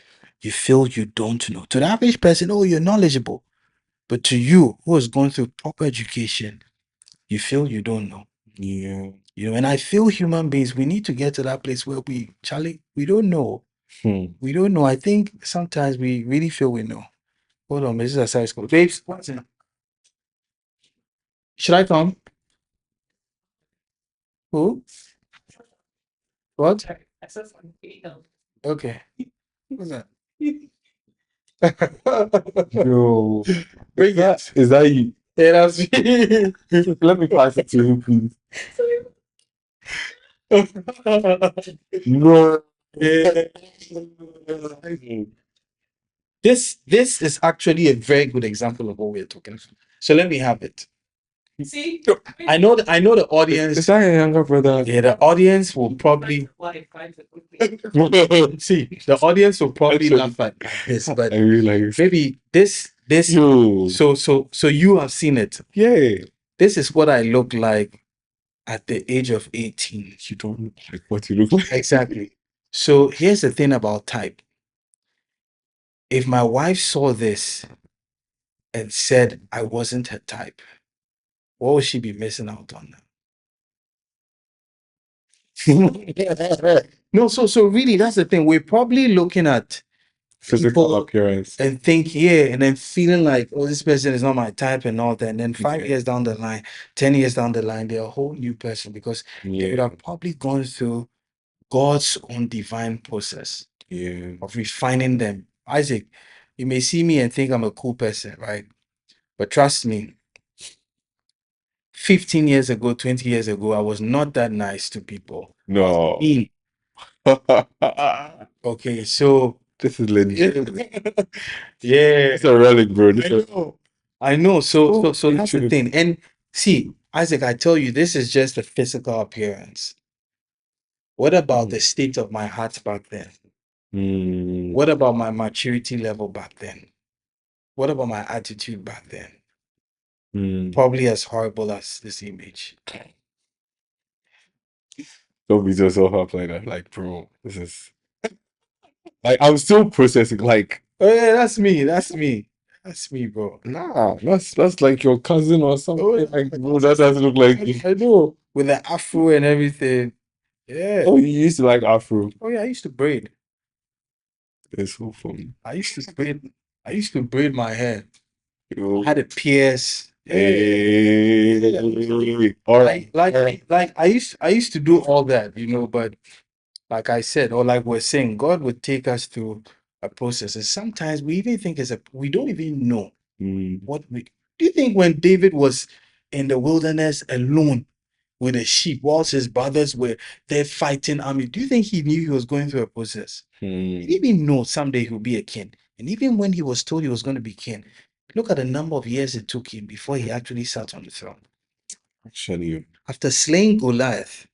you feel you don't know. To the average person, oh, you're knowledgeable. But to you, who has gone through proper education, you feel you don't know. Yeah. You know, and I feel human beings, we need to get to that place where Charlie, we don't know. We don't know. I think sometimes we really feel we know. Hold on, this is a size code. Babes, what's in? Should I come? Who? What? Okay. What's that? Yo, Bring it. is that you? Yeah, that's me. Let me pass it to you, please. No. This is actually a very good example of what we're talking about. So let me have it. See? I know the audience. Is that your younger brother? Yeah, the audience will probably see. The audience will probably laugh at this, but I realize. maybe this. Yo. So you have seen it. Yeah. This is what I look like at the age of 18. You don't look like what you look like. Exactly. So here's the thing about type. If my wife saw this and said I wasn't her type, what would she be missing out on now? No, so really, that's the thing. We're probably looking at Physical people appearance. and think, yeah, and then feeling like, oh, this person is not my type and all that. And then 5 years down the line, 10 years down the line, they're a whole new person because they would have probably gone through God's own divine process of refining them. Isaac, you may see me and think I'm a cool person, right? But trust me, 15 years ago, 20 years ago, I was not that nice to people. No. Mean. Okay, so This is legit. yeah, It's a relic, bro. I know. So that's the True. thing. And see, Isaac, I tell you, this is just the physical appearance. What about the state of my heart back then? What about my maturity level back then? What about my attitude back then? Probably as horrible as this image. Don't beat yourself up like that. Like, bro, this is like I'm still processing. Like, Oh yeah, that's me. That's me. That's me, bro. nah, that's like your cousin or something. Oh, yeah. Like, bro, that doesn't look like you. I know. With the afro and everything. Yeah. Oh, you used to like Afro. Oh yeah, I used to braid. It's so funny. I used to braid. I used to braid my hair. Yo. I had a pierce. Hey. All right. Like I used to do all that, you know, but like I said, or like we're saying, God would take us through a process. And sometimes we even think we don't even know what we do. You think when David was in the wilderness alone with a sheep, whilst his brothers were there fighting army, do you think he knew he was going through a process? He didn't even know someday he'll be a king. And even when he was told he was going to be king, look at the number of years it took him before he actually sat on the throne. Actually, After slaying Goliath,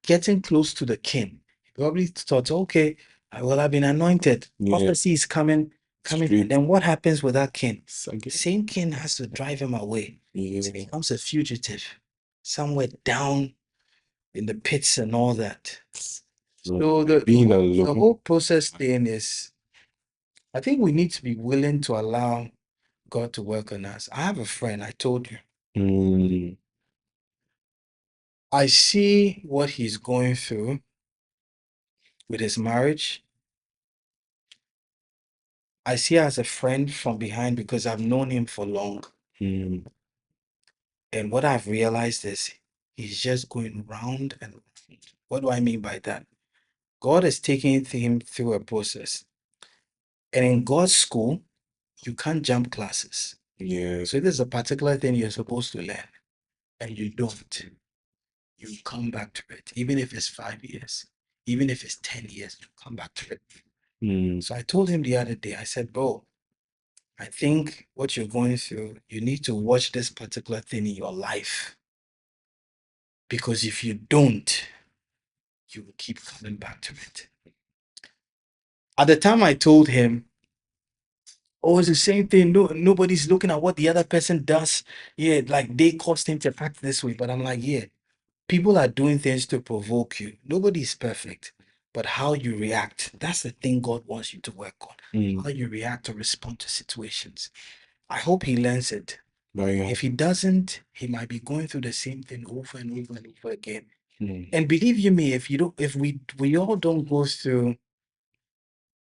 getting close to the king, he probably thought, okay, I will have been anointed. Prophecy is coming. And then what happens with that king? The same king has to drive him away. He becomes a fugitive somewhere down in the pits and all that. So the whole process thing is, I think we need to be willing to allow God to work on us. I have a friend, I told you. I see what he's going through with his marriage. I see her as a friend from behind because I've known him for long. And what I've realized is he's just going round and round. What do I mean by that? God is taking him through a process. And in God's school, you can't jump classes. So if there's a particular thing you're supposed to learn and you don't, you come back to it. Even if it's 5 years, even if it's 10 years, you come back to it. So I told him the other day, I said, bro, I think what you're going through, you need to watch this particular thing in your life. Because if you don't, you will keep coming back to it. At the time I told him, oh, it's the same thing. No, nobody's looking at what the other person does. Yeah, like they caused him to act this way. But I'm like, yeah, people are doing things to provoke you. Nobody's perfect. But how you react, that's the thing God wants you to work on. How you react or respond to situations. I hope he learns it. If he doesn't, he might be going through the same thing over and over and over again. Hmm. And believe you me, if we all don't go through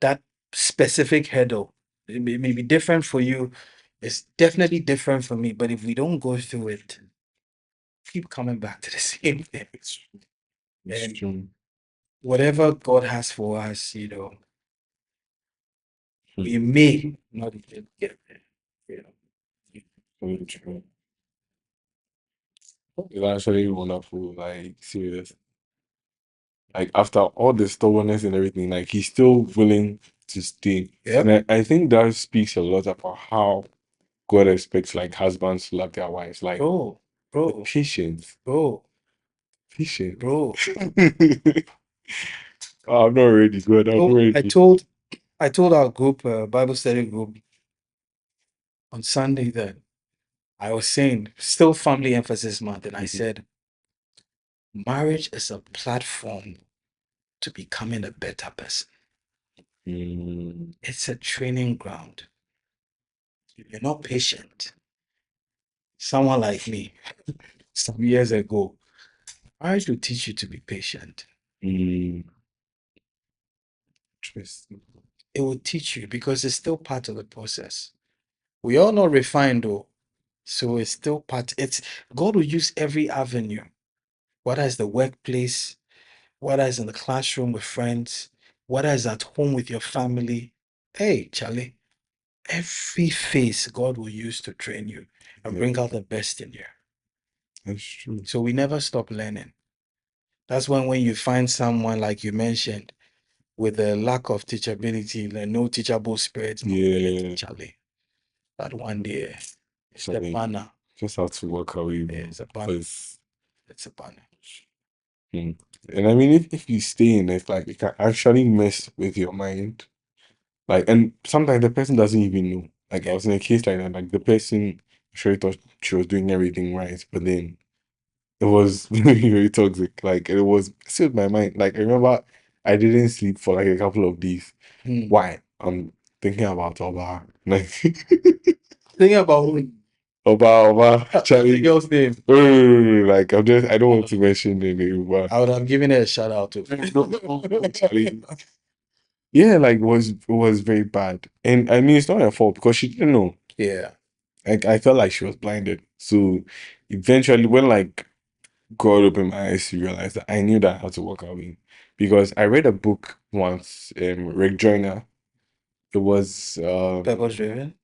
that specific hurdle, it may be different for you. It's definitely different for me. But if we don't go through it, keep coming back to the same thing. It's And true. whatever God has for us, Hmm. we may not even get there. You know. Very true. It's actually wonderful. Like serious. Like after all the stubbornness and everything, like he's still willing to stay. Yep. And I think that speaks a lot about how God expects like husbands to love their wives. Like Bro, the bro, patience. bro, Patience. bro. Oh, I'm not ready, God. I'm not Oh, ready. I told our group, Bible study group on Sunday that I was saying, still family emphasis month, and I Mhm. said, marriage is a platform to becoming a better person. Mm, It's a training ground. If you're not patient, someone like me, some years ago, marriage will teach you to be patient. mm, interesting. It will teach you because it's still part of the process. We all not refined though. So it's still part, it's God will use every avenue, whether it's the workplace, whether it's in the classroom with friends, whether it's at home with your family. Hey, Charlie, every phase God will use to train you and Yeah, bring out the best in you. that's true. So we never stop learning. That's when you find someone like you mentioned with a lack of teachability, like no teachable spirit, no Yeah, Charlie. That one day, it's so the they banner. just have to walk away, bro. It's a banner. Because, It's a banner. and I mean, if you stay in it, like it can actually mess with your mind. Like, and sometimes the person doesn't even know. Like, I was in a case like that. Like, the person sure thought she was doing everything right, but then it was very, very toxic. Like, it was still my mind. Like, I remember I didn't sleep for like a couple of days. Hmm. Why? I'm thinking about Oba. Like, Think about who? Oba, The Charlie. girl's name. Like, I don't want to mention the name, but I would have given her a shout out to. Charlie. Yeah, like, it was very bad. And I mean, it's not her fault because she didn't know. Yeah. I felt like she was blinded. So eventually, when like God opened my eyes to realize that I knew that I had to walk away. Because I read a book once, Rick Joyner. It was Purpose driven.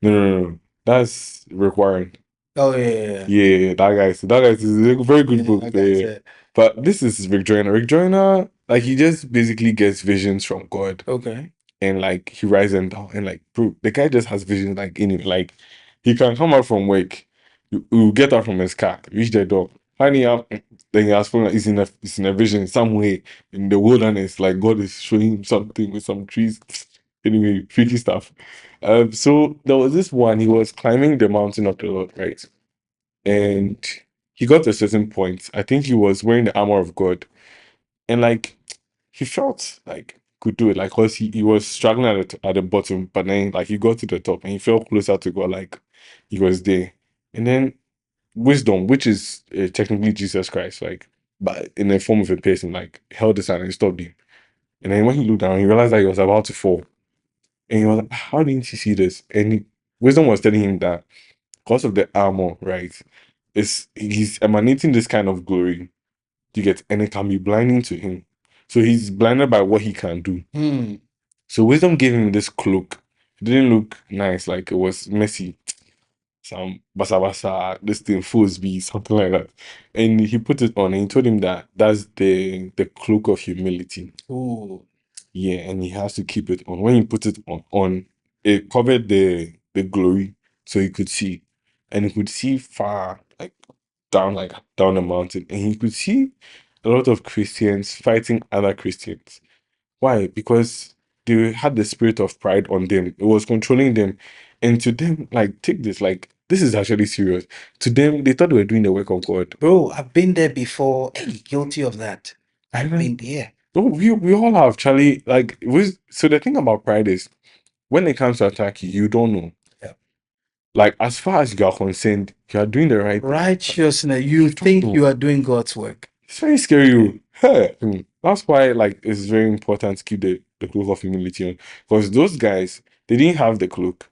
no. That's Rick Warren. Oh yeah. Yeah, that guy. So that guy is a very good Yeah, book. like I Yeah. said. But this is Rick Joyner. Rick Joyner, like he just basically gets visions from God. Okay. And like he writes them down and like bro, the guy just has visions like in him. Like he can come out from work, you get out from his car, reach the door, honey up, then he has phone he's in a vision somewhere in the wilderness, like God is showing him something with some trees. Anyway, freaky stuff. So there was this one, he was climbing the mountain of the Lord, right? And he got to a certain point. I think he was wearing the armor of God. And like he felt like could do it, like cause he was struggling at the bottom, but then like he got to the top and he felt closer to God, like he was there. And then wisdom, which is technically Jesus Christ, like but in the form of a person, like held his hand and stopped him. And then when he looked down, he realized that he was about to fall. And he was like, "How didn't you see this?" And wisdom was telling him that because of the armor, right? He's emanating this kind of glory. You get, and it can be blinding to him. So he's blinded by what he can do. Hmm. So wisdom gave him this cloak. It didn't look nice, like it was messy. Some basa basa, this thing be something like that. And he put it on and he told him that that's the cloak of humility. Ooh. Yeah, and he has to keep it on. When he put it on it covered the glory so he could see. And he could see far, like down the mountain. And he could see a lot of Christians fighting other Christians. Why? Because they had the spirit of pride on them. It was controlling them. And to them, like, take this, like, this is actually serious. To them, they thought they were doing the work of God. Bro, I've been there before. Guilty of that. I've Really? been there. No, we all have, Charlie. Like, so the thing about pride is when it comes to attack you, you don't know. Yeah. Like, as far as you are concerned, you are doing the right thing. Righteousness. You You don't think know. you are doing God's work. It's very scary. Oh. Hey, that's why like it's very important to keep the cloak of humility on. Because those guys, they didn't have the cloak.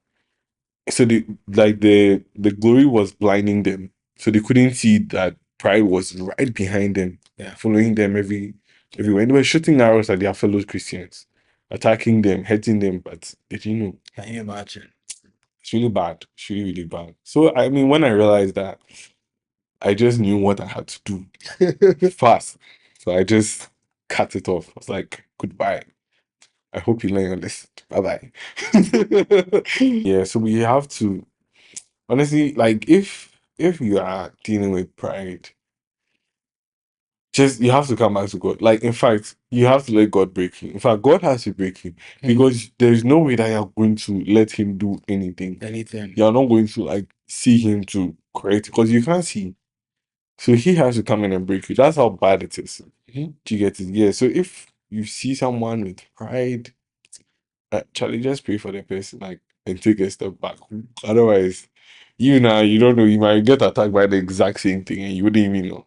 So the glory was blinding them. So they couldn't see that pride was right behind them, Yeah. following them everywhere. And they were shooting arrows at their fellow Christians, attacking them, hurting them, but they didn't know. Can you imagine? It's really bad. It's really, really bad. So I mean, when I realized that, I just knew what I had to do fast. So I just cut it off. I was like, goodbye. I hope you learn your lesson. Bye bye. Yeah, so we have to honestly, like if you are dealing with pride, just you have to come back to God. Like in fact, you have to let God break you. In fact, God has to break you because there's no way that you're going to let him do anything. Anything. You're not going to like see him to correct because you can't see. So he has to come in and break you. That's how bad it is. Do you get it? Yeah. So if you see someone with pride, Charlie, just pray for the person, like, and take a step back. Otherwise, you now you don't know. You might get attacked by the exact same thing, and you wouldn't even know.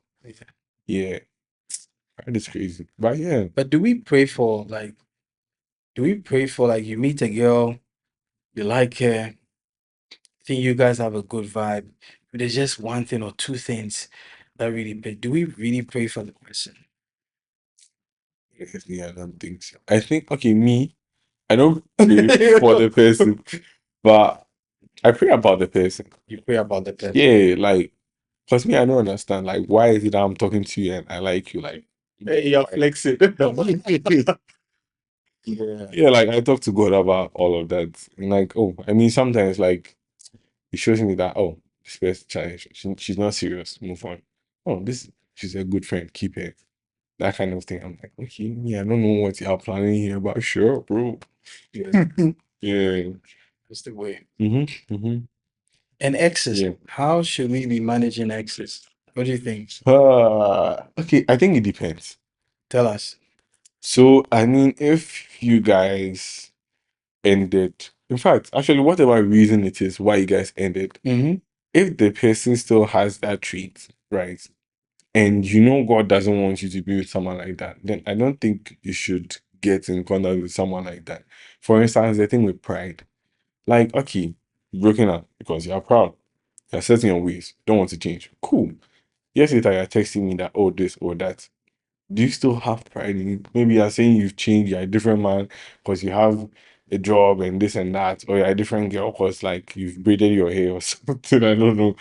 Yeah, pride is crazy. But yeah, But do we pray for like? Do we pray for like you meet a girl, you like her, think you guys have a good vibe, but there's just one thing or two things that really big. Do we really pray for the person? honestly, I don't think so. I think okay, me, I don't pray for the person, but I pray about the person. You pray about the person. Yeah, like, cause me, I don't understand. Like, why is it that I'm talking to you and I like you? Like, Hey, you're flexing. Yeah. yeah, like I talk to God about all of that. And like, oh, I mean, sometimes like it shows me that oh, this person, she's not serious. Move on. Oh, this she's a good friend. Keep her. That kind of thing. I'm like, okay, yeah, I don't know what you're planning here, but sure, bro. Yeah. Yeah. That's the way. Mm-hmm. Mm-hmm. And exes, Yeah. how should we be managing exes? What do you think? Okay, I think it depends. Tell us. So, I mean, if you guys ended, in fact, actually, whatever reason it is why you guys ended, Mm-hmm. if the person still has that trait, right, and you know God doesn't want you to be with someone like that, then I don't think you should get in contact with someone like that. For instance, the thing with pride, like, okay, you're broken up because you're proud, you're set in your ways, don't want to change. Cool. Years later, you're texting me that, oh, this or that. Do you still have pride in it? Maybe you're saying you've changed, you're a different man because you have a job and this and that, or you're a different girl because like you've braided your hair or something. I don't know.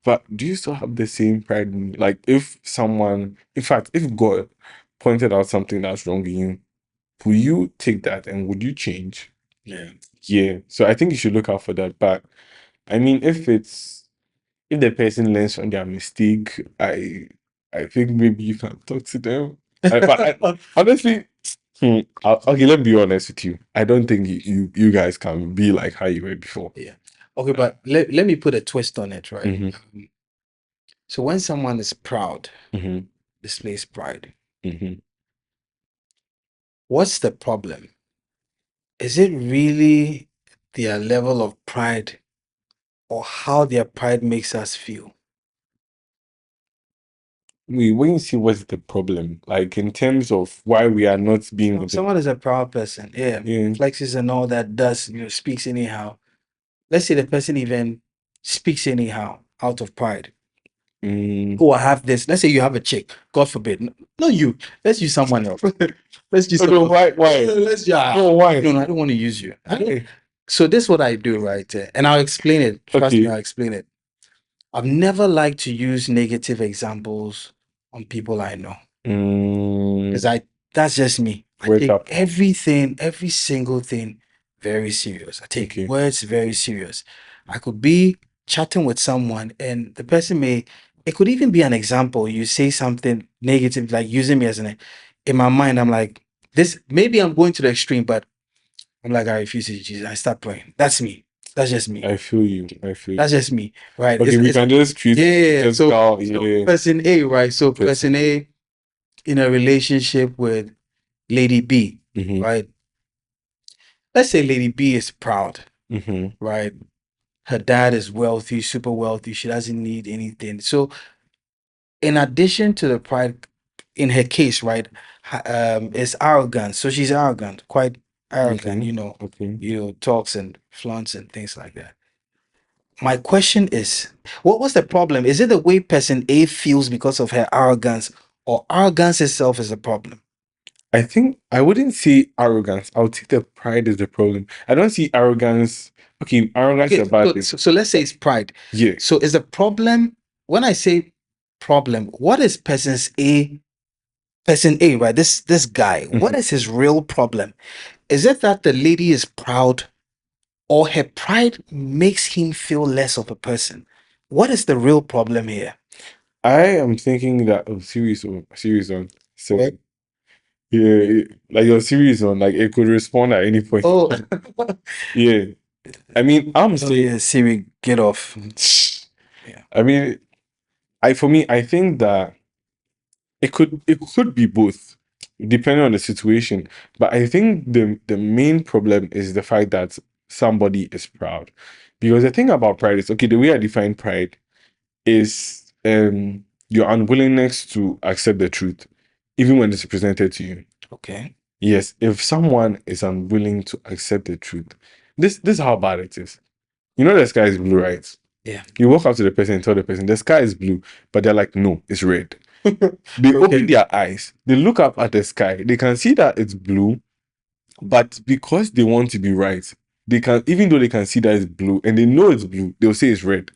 But do you still have the same pride in like if someone, in fact, if God pointed out something that's wrong in you, will you take that and would you change? Yeah. Yeah. So I think you should look out for that. But I mean, if the person learns from their mistake, I think maybe you can talk to them. Honestly, okay, let me be honest with you. I don't think you guys can be like how you were before. Yeah. Okay, but let me put a twist on it, right? Mm-hmm. So when someone is proud, Mm-hmm. displays pride, Mm-hmm. what's the problem? Is it really their level of pride or how their pride makes us feel? When you see what's the problem, like in terms of why we are not being with Someone is a proud person, yeah, yeah. flexes and all that, does, speaks anyhow. Let's say the person even speaks anyhow out of pride. Mm. Oh, I have this. Let's say you have a chick. God forbid. Not you. Let's use someone else. Let's use Oh, no, someone. why? Let's No, why? No, I don't want to use you. Why? So this is what I do, right? And I'll explain it. Trust me, Okay. I'll explain it. I've never liked to use negative examples on people I know. Because Mm. that's just me. I Wake take up. everything, every single thing very serious. I take Okay. words very serious. I could be chatting with someone and the person it could even be an example. You say something negative, like using me as in my mind, I'm like, this, maybe I'm going to the extreme, but I'm like, I refuse to Jesus. I start praying. That's me. That's just me. I feel you. I feel That's you. just me. Right. Okay, we can just treat yeah. physical, So person A, right? So person A in a relationship with Lady B, Mm-hmm. right? Let's say Lady B is proud, Mm-hmm. right? Her dad is wealthy, super wealthy. She doesn't need anything. So, in addition to the pride, in her case, right, is arrogant. So she's arrogant, quite arrogant, Okay. Okay. talks and flaunts and things like that. My question is, what was the problem? Is it the way person A feels because of her arrogance, or arrogance itself is a problem? I think I wouldn't say arrogance. I would say the pride is the problem. I don't see arrogance. Okay, arrogance is Okay, a bad so, thing. so, so let's say it's pride. Yeah. So is the problem, when I say problem, what is person A, right? This guy, what Mhm. is his real problem? Is it that the lady is proud, or her pride makes him feel less of a person? What is the real problem here? I am thinking that series on. What? So yeah, like your series on, like it could respond at any point. Oh, Yeah. I mean, I'm oh saying yeah, Siri, get off. Yeah. I mean, for me, I think that it could be both, depending on the situation. But I think the main problem is the fact that somebody is proud. Because the thing about pride is, okay, the way I define pride is your unwillingness to accept the truth, even when it's presented to you. Okay. Yes, if someone is unwilling to accept the truth, this is how bad it is. You know the sky is blue, right? Yeah. You walk up to the person and tell the person the sky is blue, but they're like, no, it's red. They open Okay. their eyes, they look up at the sky, they can see that it's blue, but because they want to be right, they can, even though they can see that it's blue and they know it's blue, they'll say it's red.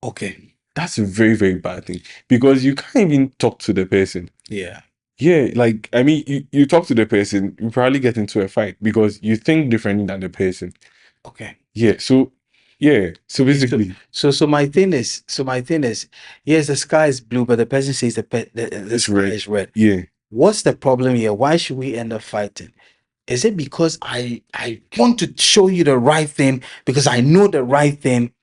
Okay. That's a very, very bad thing because you can't even talk to the person. Yeah. Yeah, like I mean, you talk to the person, you probably get into a fight because you think differently than the person. Okay. Yeah, so yeah, so Okay. So, basically, so my thing is, yes, the sky is blue, but the person says the it's sky red. is red. Yeah. What's the problem here? Why should we end up fighting? Is it because I want to show you the right thing because I know the right thing?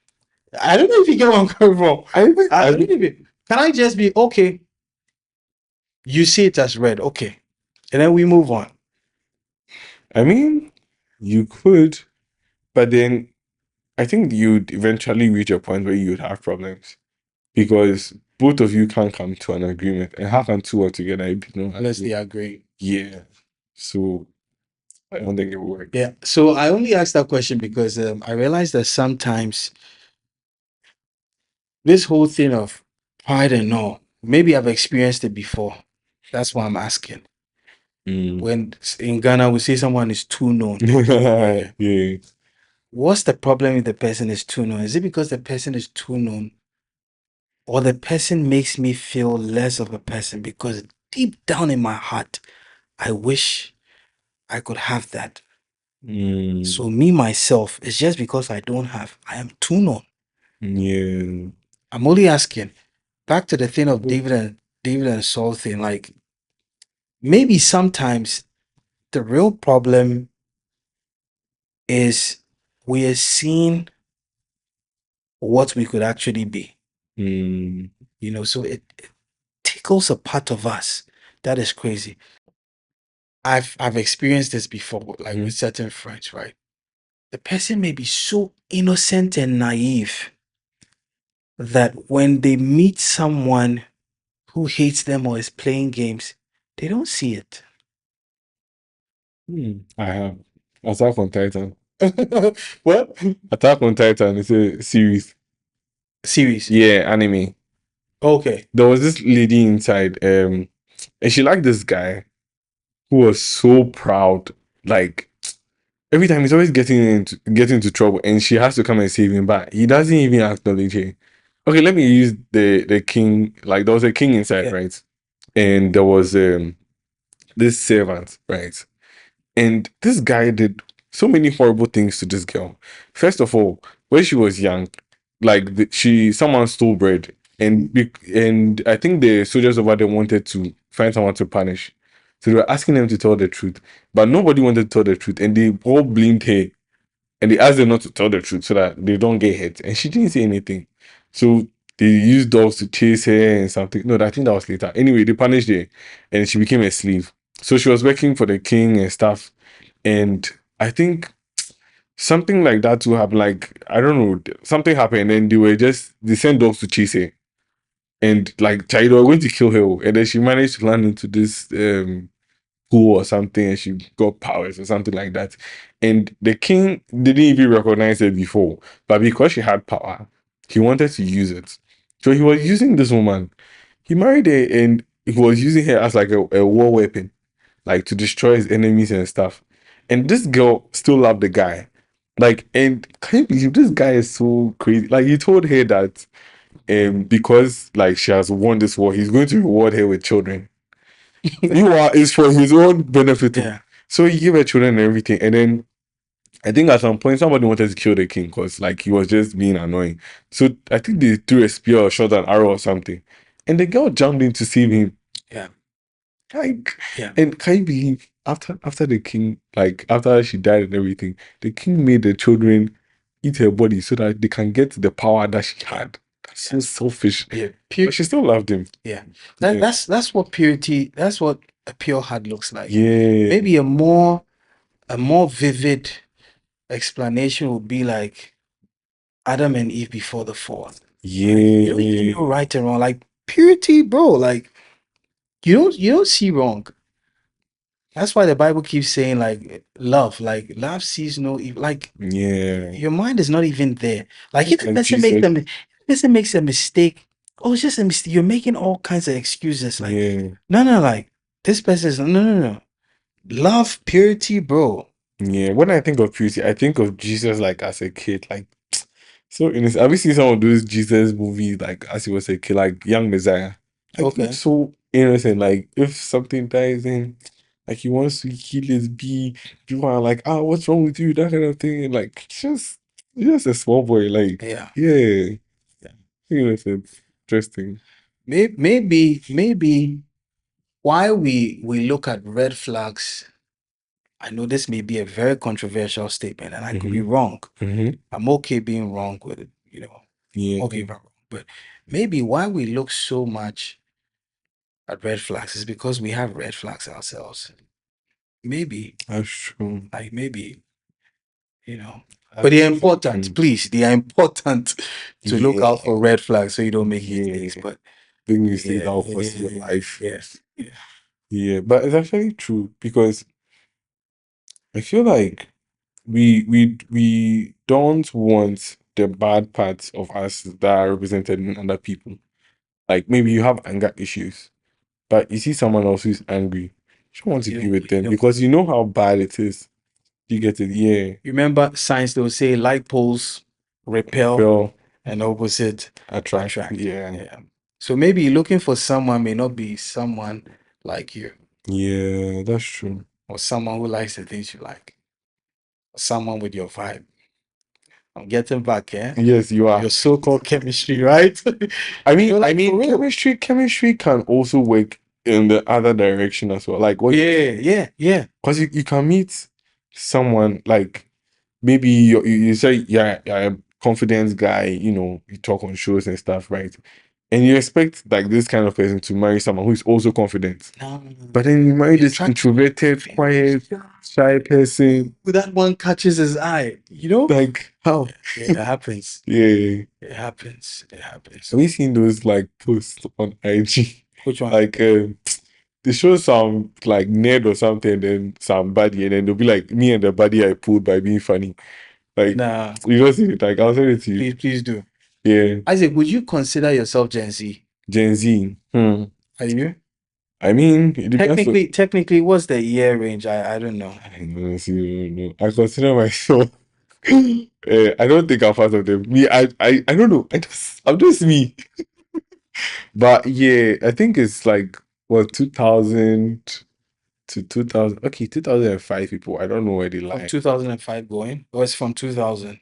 I don't know if you get what I'm coming from. I think I I don't think know if can I just be okay? You see it as red, okay, and then we move on. I mean you could, but then I think you'd eventually reach a point where you'd have problems because both of you can't come to an agreement. And how can two work together if you don't Unless they agree? agree. Yeah. So I don't think it will work. Yeah. So I only asked that question because I realized that sometimes this whole thing of pride and all, maybe I've experienced it before. That's why I'm asking. Mm. When in Ghana we say someone is too known. Yeah. Yeah. What's the problem if the person is too known? Is it because the person is too known, or the person makes me feel less of a person? Because deep down in my heart, I wish I could have that. Mm. So me myself, it's just because I don't have. I am too known. Yeah. I'm only asking. Back to the thing of David and Saul thing. Like maybe sometimes the real problem is we are seeing what we could actually be. Mm. So it tickles a part of us. That is crazy. I've experienced this before, like Mhm. with certain friends, right? The person may be so innocent and naive that when they meet someone who hates them or is playing games, they don't see it. I have Attack on Titan. What? Attack on Titan is a series. Series. Yeah, anime. Okay. There was this lady inside, and she liked this guy who was so proud. Like every time he's always getting into trouble, and she has to come and save him, but he doesn't even acknowledge her. Okay, let me use the king. Like there was a king inside, Yeah. right? And there was this servant, right? And this guy did so many horrible things to this girl. First of all, when she was young, like someone stole bread, and I think the soldiers over there wanted to find someone to punish, so they were asking them to tell the truth, but nobody wanted to tell the truth, and they all blamed her, and they asked them not to tell the truth so that they don't get hit, and she didn't say anything, so they used dogs to chase her and something. No, I think that was later. Anyway, they punished her, and she became a slave. So she was working for the king and stuff, and I think something like that to happen. Like I don't know, something happened, and they sent dogs to chase her. and like they were going to kill her, and then she managed to land into this pool or something, and she got powers or something like that. And the king didn't even recognize her before, but because she had power, he wanted to use it. So he was using this woman. He married her, and he was using her as like a war weapon, like to destroy his enemies and stuff. And this girl still loved the guy. Like, and can you believe this guy is so crazy? Like, he told her that because like she has won this war, he's going to reward her with children. Meanwhile, it's for his own benefit too. Yeah. So he gave her children and everything. And then I think at some point somebody wanted to kill the king because like he was just being annoying. So I think they threw a spear or shot an arrow or something. And the girl jumped in to save him. Yeah. Like, Yeah. and can you believe after the king, like after she died and everything, the king made the children eat her body so that they can get the power that she had. That's so selfish. Yeah. But she still loved him. Yeah. Yeah. That's what purity, that's what a pure heart looks like. Yeah. Maybe a more vivid explanation would be like Adam and Eve before the fall. You don't even know Yeah. right and wrong. Like purity, bro. Like you don't see wrong. That's why the Bible keeps saying like love sees no evil. Like Yeah. your mind is not even there. Like if the Like person makes Jesus. them, person makes a mistake, oh, it's just a mistake. You're making all kinds of excuses. Like Yeah. no, like this person is no. Love, purity, bro. Yeah. When I think of purity, I think of Jesus like as a kid. Like so innocent. Have you seen some of those Jesus movies like as he was a kid, like Young Messiah? Like Okay. he's so innocent. Like if something dies in, like he wants to kill his bee, people are like, ah, what's wrong with you? That kind of thing. And like just a small boy. Like Yeah. yeah, innocent. Interesting. Maybe why we look at red flags. I know this may be a very controversial statement, and I could be wrong. I'm okay being wrong with it, Yeah. okay, if I'm wrong. But maybe why we look so much at red flags is because we have red flags ourselves. Maybe, That's true. like you know. But That's they're important, true. please. They are important to look out for Yeah. red flags so you don't make mistakes. Yeah. But Big mistakes yeah, that will cost your life. yeah. Yeah, but it's actually true because I feel like we don't want the bad parts of us that are represented in other people. Like maybe you have anger issues, but you see someone else who's angry, you don't want to be with them because you know how bad it is. You get it, yeah. You remember science, they'll say like poles repel Well, and opposite attract, attract. yeah. Yeah. So maybe looking for someone may not be someone like you, Yeah, that's true. or someone who likes the things you like, or someone with your vibe. I'm getting back, eh? Yes, you are. Your so-called chemistry, right? I mean, You're like, for real. chemistry can also work in the other direction as well. Like what Yeah. because you can meet someone like maybe you say you're a confidence guy, you talk on shows and stuff, right? And you expect like this kind of person to marry someone who's also confident. No, But then you marry you're this trying introverted, quiet, shy person. that one catches his eye, you know? Like how? It happens. Yeah. It happens. It happens. Have you seen those like posts on IG? Which one? Like they show some like nerd or something, then somebody, and then they'll be like, me and the buddy I pulled by being funny. Like Nah, you don't see it, like I'll send it to you. please do. Yeah. Isaac, would you consider yourself Gen Z? Gen Z. Are you? I mean, it depends on Technically, what's the year range? I don't know. I honestly don't know. I consider myself I don't think I'm part of them. Me, I don't know. I'm just me. But yeah, I think it's like what 2000 to 2000. Okay, 2005 people. I don't know where they From lie. 2005 going, or it's from 2000?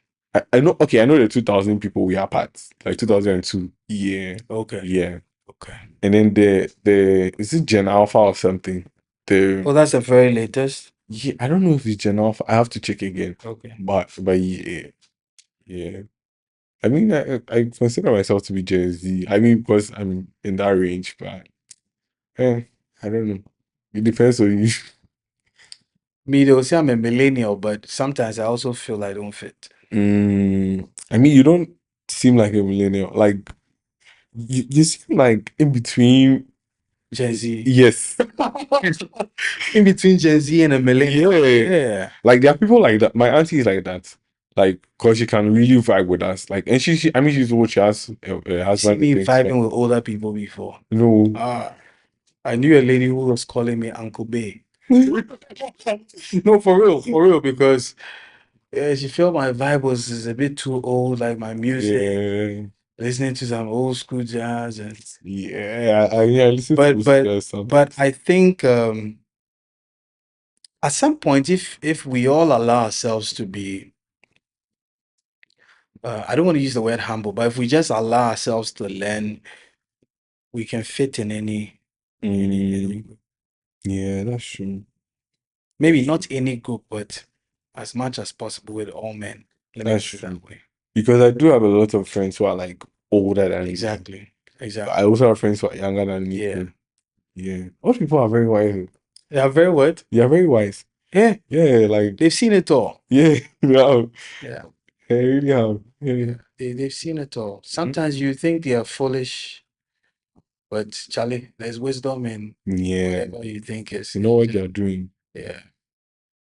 I know. Okay, I know the 2000 people we are part. Like 2002. Yeah, Okay. yeah. Okay. And then the is it Gen Alpha or something? Oh, that's the very latest. Yeah, I don't know if it's Gen Alpha. I have to check again. Okay. But yeah. I mean, I consider myself to be Gen Z. I mean, because I'm in that range, but I don't know. It depends on you. Me, they'll say I'm a millennial, but sometimes I also feel I don't fit. I mean, you don't seem like a millennial. Like you seem like in between. Gen Z. Yes. In between Gen Z and a millennial. Yeah. Yeah. Like there are people like that. My auntie is like that. Like, cause she can really vibe with us. Like, and she I mean, she's old. She has a You see husband me and things. vibing with older people before. No. I knew a lady who was calling me Uncle Bay. No, for real, because she felt my vibe was a bit too old, like my music, Yeah. listening to some old school jazz, and Yeah. I listen to but music but sometimes. but I think at some point, if we all allow ourselves to be, I don't want to use the word humble, but if we just allow ourselves to learn, we can fit in any group. Yeah, that's true. Maybe not any group, but as much as possible with all men. Let me That's put it true. that way. Because I do have a lot of friends who are like older than me. Exactly. I Exactly. also have friends who are younger than me. Yeah. Too. Yeah. Most people are very wise. They are very what? They are very wise. Yeah. Yeah, like They've seen it all. yeah, wow. Yeah. They really have. Yeah. Yeah. They've seen it all. Mhm. Sometimes you think they are foolish, but Charlie, there's wisdom in Yeah. whatever you think is. You know what they're doing. Yeah.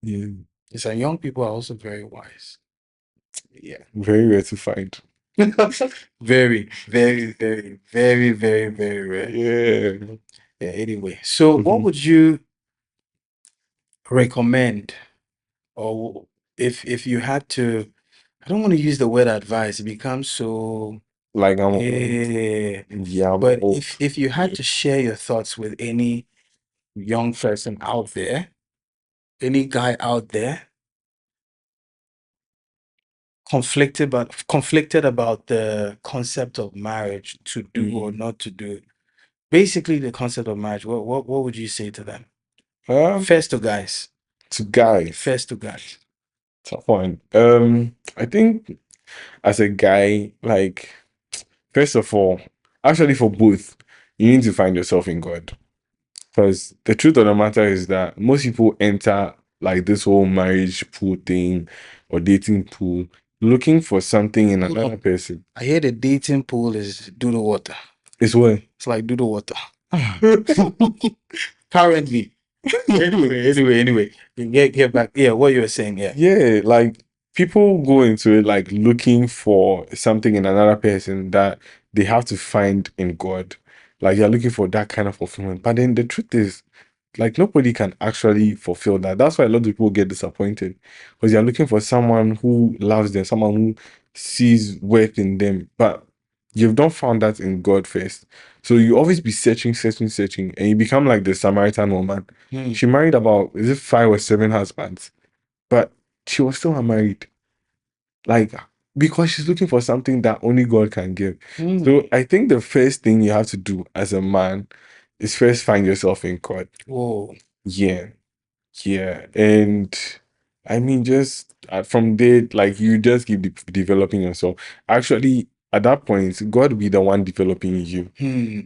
Yeah. Some young people are also very wise. Yeah. Very rare to find. Very, very, very, very, very, very rare. Yeah. Yeah. Anyway, so what Mhm. would you recommend, or if you had to, I don't want to use the word advice, it becomes so Like I'm yeah, I'm but old. if you had to share your thoughts with any young person out there, any guy out there, conflicted about the concept of marriage, to do or not to do, basically the concept of marriage, what would you say to them? First to guys. To guys. First to guys. Tough one. I think as a guy, like first of all, actually for both, you need to find yourself in God. Because the truth of the matter is that most people enter like this whole marriage pool thing or dating pool looking for something in Hold another on. person. I hear the dating pool is do the water. It's what? It's like do the water. Currently. Anyway. Get back. Yeah, what you were saying, yeah. Yeah, like people go into it like looking for something in another person that they have to find in God. Like you're looking for that kind of fulfillment. But then the truth is, like nobody can actually fulfill that. That's why a lot of people get disappointed because you're looking for someone who loves them, someone who sees worth in them, but you've not found that in God first. So you always be searching, and you become like the Samaritan woman. Hmm. She married about is it 5 or 7 husbands, but she was still unmarried. Like because she's looking for something that only God can give. Hmm. So I think the first thing you have to do as a man is first find yourself in God. Whoa. Yeah, yeah, and I mean, just from there, like you just keep developing yourself. Actually, at that point, God will be the one developing you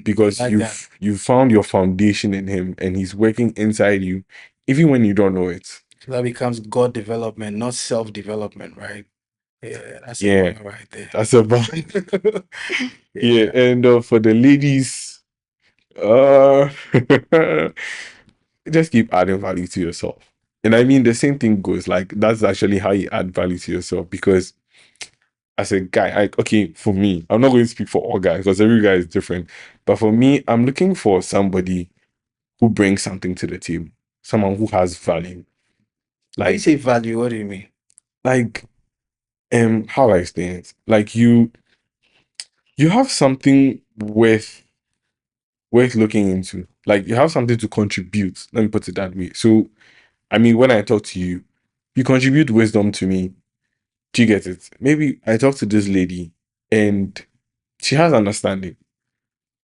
because Like that. you found your foundation in Him, and He's working inside you, even when you don't know it. So that becomes God development, not self-development, right? Yeah, that's a Yeah, bar right there. that's about yeah. Yeah. And for the ladies, uh, just keep adding value to yourself. And I mean, the same thing goes like that's actually how you add value to yourself because as a guy, like okay, for me, I'm not going to speak for all guys because every guy is different. But for me, I'm looking for somebody who brings something to the table, someone who has value. When you Like, say value, what do you mean? like, how do I explain it? Like you have something worth looking into. Like you have something to contribute. Let me put it that way. So, I mean, when I talk to you, you contribute wisdom to me. Do you get it? Maybe I talk to this lady and she has understanding,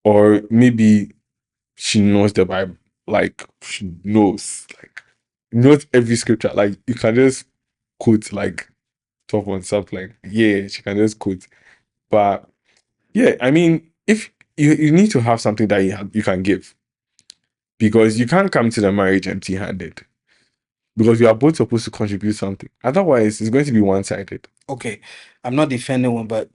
or maybe she knows the Bible, like she knows every scripture. Like you can just quote like top on something. Like yeah, she can just quote. But yeah, I mean, if you need to have something that you can give because you can't come to the marriage empty-handed because you are both supposed to contribute something. Otherwise, it's going to be one-sided. Okay, I'm not defending one, but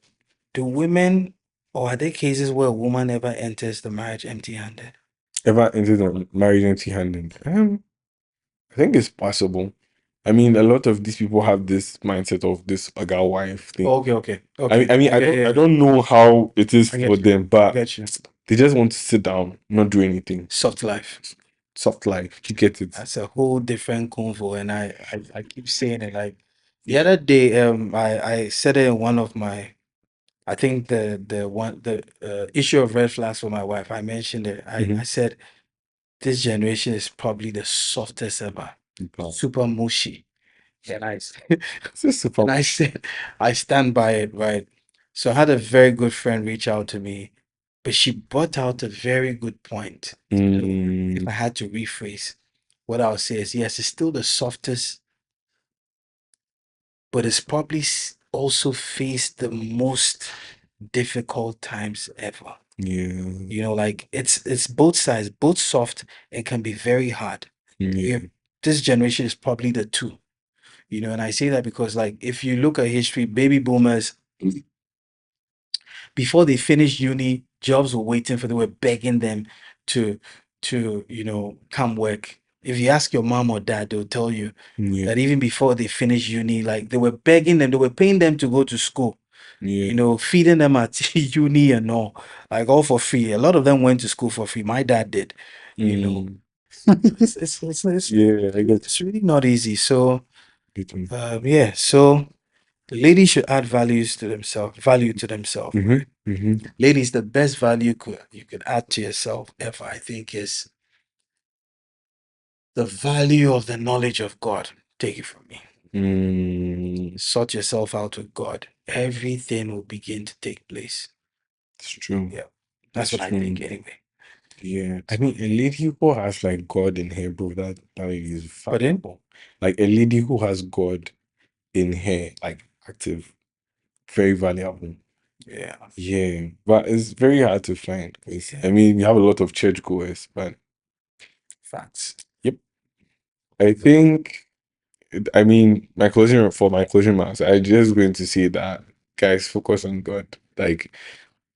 do women Or are there cases where a woman ever enters the marriage empty-handed? Ever entered a marriage empty-handed? I think it's possible. I mean, a lot of these people have this mindset of this aga wife thing. Okay, okay, I mean, okay. I mean, I get, I yeah, don't know how it is I for get you. them, I but get you. they just want to sit down, not do anything. Soft life. Soft life. You get it? That's a whole different convo, and I keep saying it. Like the Yeah. other day, I said it in one of my, I think the issue of red flags for my wife. I mentioned it. I Mhm. said this generation is probably the softest ever, Wow. super mushy, and This is super. and I said I stand by it, right? So I had a very good friend reach out to me, but she brought out a very good point. So if Mm, I had to rephrase, what I'll say is yes, it's still the softest, but it's probably also faced the most difficult times ever. yeah. You know, like it's both sides, both soft and can be very hard. Yeah. If this generation is probably the two, you know, and I say that because like if you look at history, baby boomers, before they finished uni, jobs were waiting for them, were begging them to come work. If you ask your mom or dad, they'll tell you Yeah. that even before they finished uni, like they were begging them, they were paying them to go to school, Yeah. feeding them at uni and all, like all for free. A lot of them went to school for free. My dad did, you know. Mm. Yeah, I get It's really not easy. So it. yeah, so the ladies should add value to themselves, Mm-hmm. right? Mm-hmm. Ladies, the best value you could add to yourself ever, I think, is the value of the knowledge of God. Take it from me. Mm, Sort yourself out with God. Everything will begin to take place. it's true. Yeah. It's That's what I true. think anyway. Yeah. I mean, a lady who has like God in her, bro, that is Pardon? valuable. Like a lady who has God in her, like active, very valuable. Yeah. Yeah. But it's very hard to find because Yeah. I mean, you have a lot of churchgoers, but Facts. yep. I think I mean my closing remarks, I just going to say that guys focus on God. Like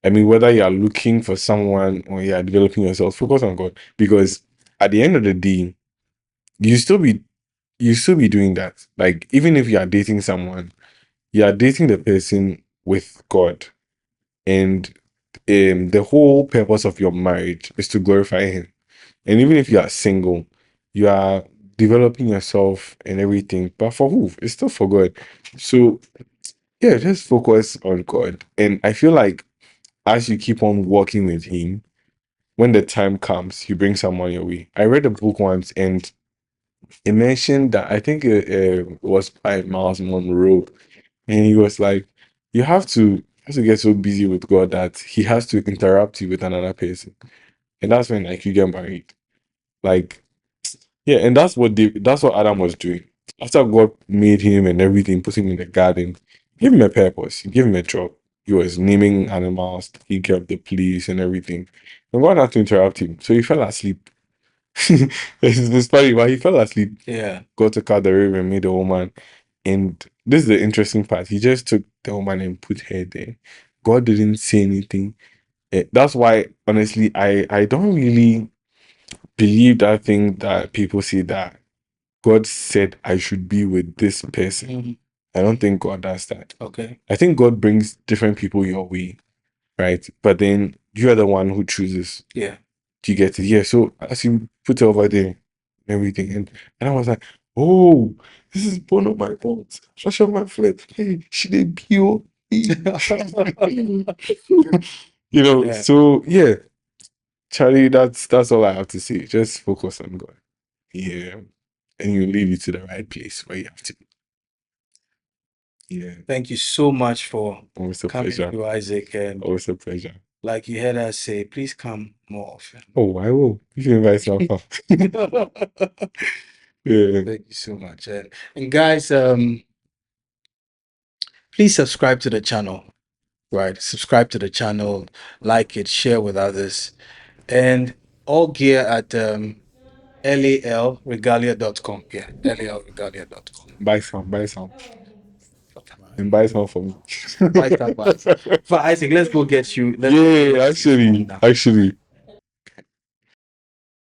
I mean, whether you are looking for someone or you are developing yourself, focus on God. Because at the end of the day, you still be you still be doing that. Like even if you are dating someone, you are dating the person with God. And the whole purpose of your marriage is to glorify him. And even if you are single, you are developing yourself and everything. But for who? It's still for God. So yeah, just focus on God. And I feel like as you keep on working with him, when the time comes, you bring someone your way. I read a book once and it mentioned that I think it was by Miles Monroe, and he was like, you have to get so busy with God that he has to interrupt you with another person, and that's when like you get married. Like yeah, and that's what Adam was doing. After God made him and everything, put him in the garden, give him a purpose, he gave him a job. He was naming animals, taking care of the police and everything. And God had to interrupt him. So he fell asleep. It's funny, but he fell asleep, Yeah. got to cut the river and made a woman. And this is the interesting part. He just took the woman and put her there. God didn't say anything. That's why, honestly, I don't really believe that thing that people say that God said I should be with this person. Mhm. I don't think God does that. Okay. I think God brings different people your way, right? But then you are the one who chooses. Yeah. Do you get it? Yeah. So as you put it over there and everything, and I was like, oh, this is one of my bones. Flash of my flesh. Hey, she did pure. You know, Yeah. so yeah, Charlie, that's all I have to say. Just focus on God. Yeah. And you lead you to the right place where you have to be. Yeah. Thank you so much for Always a coming pleasure. through, Isaac. And Always a pleasure. like you heard us say, please come more often. Oh, I will. You can invite yourself. Yeah. Thank you so much. And guys, please subscribe to the channel. Right. Subscribe to the channel, like it, share with others. And all gear at lalregalia.com. Yeah, lalregalia.com. Buy some. And buy some for me. Why Starbucks? For Isaac, let's go get you. Let's Yeah, get you some actually, now. actually.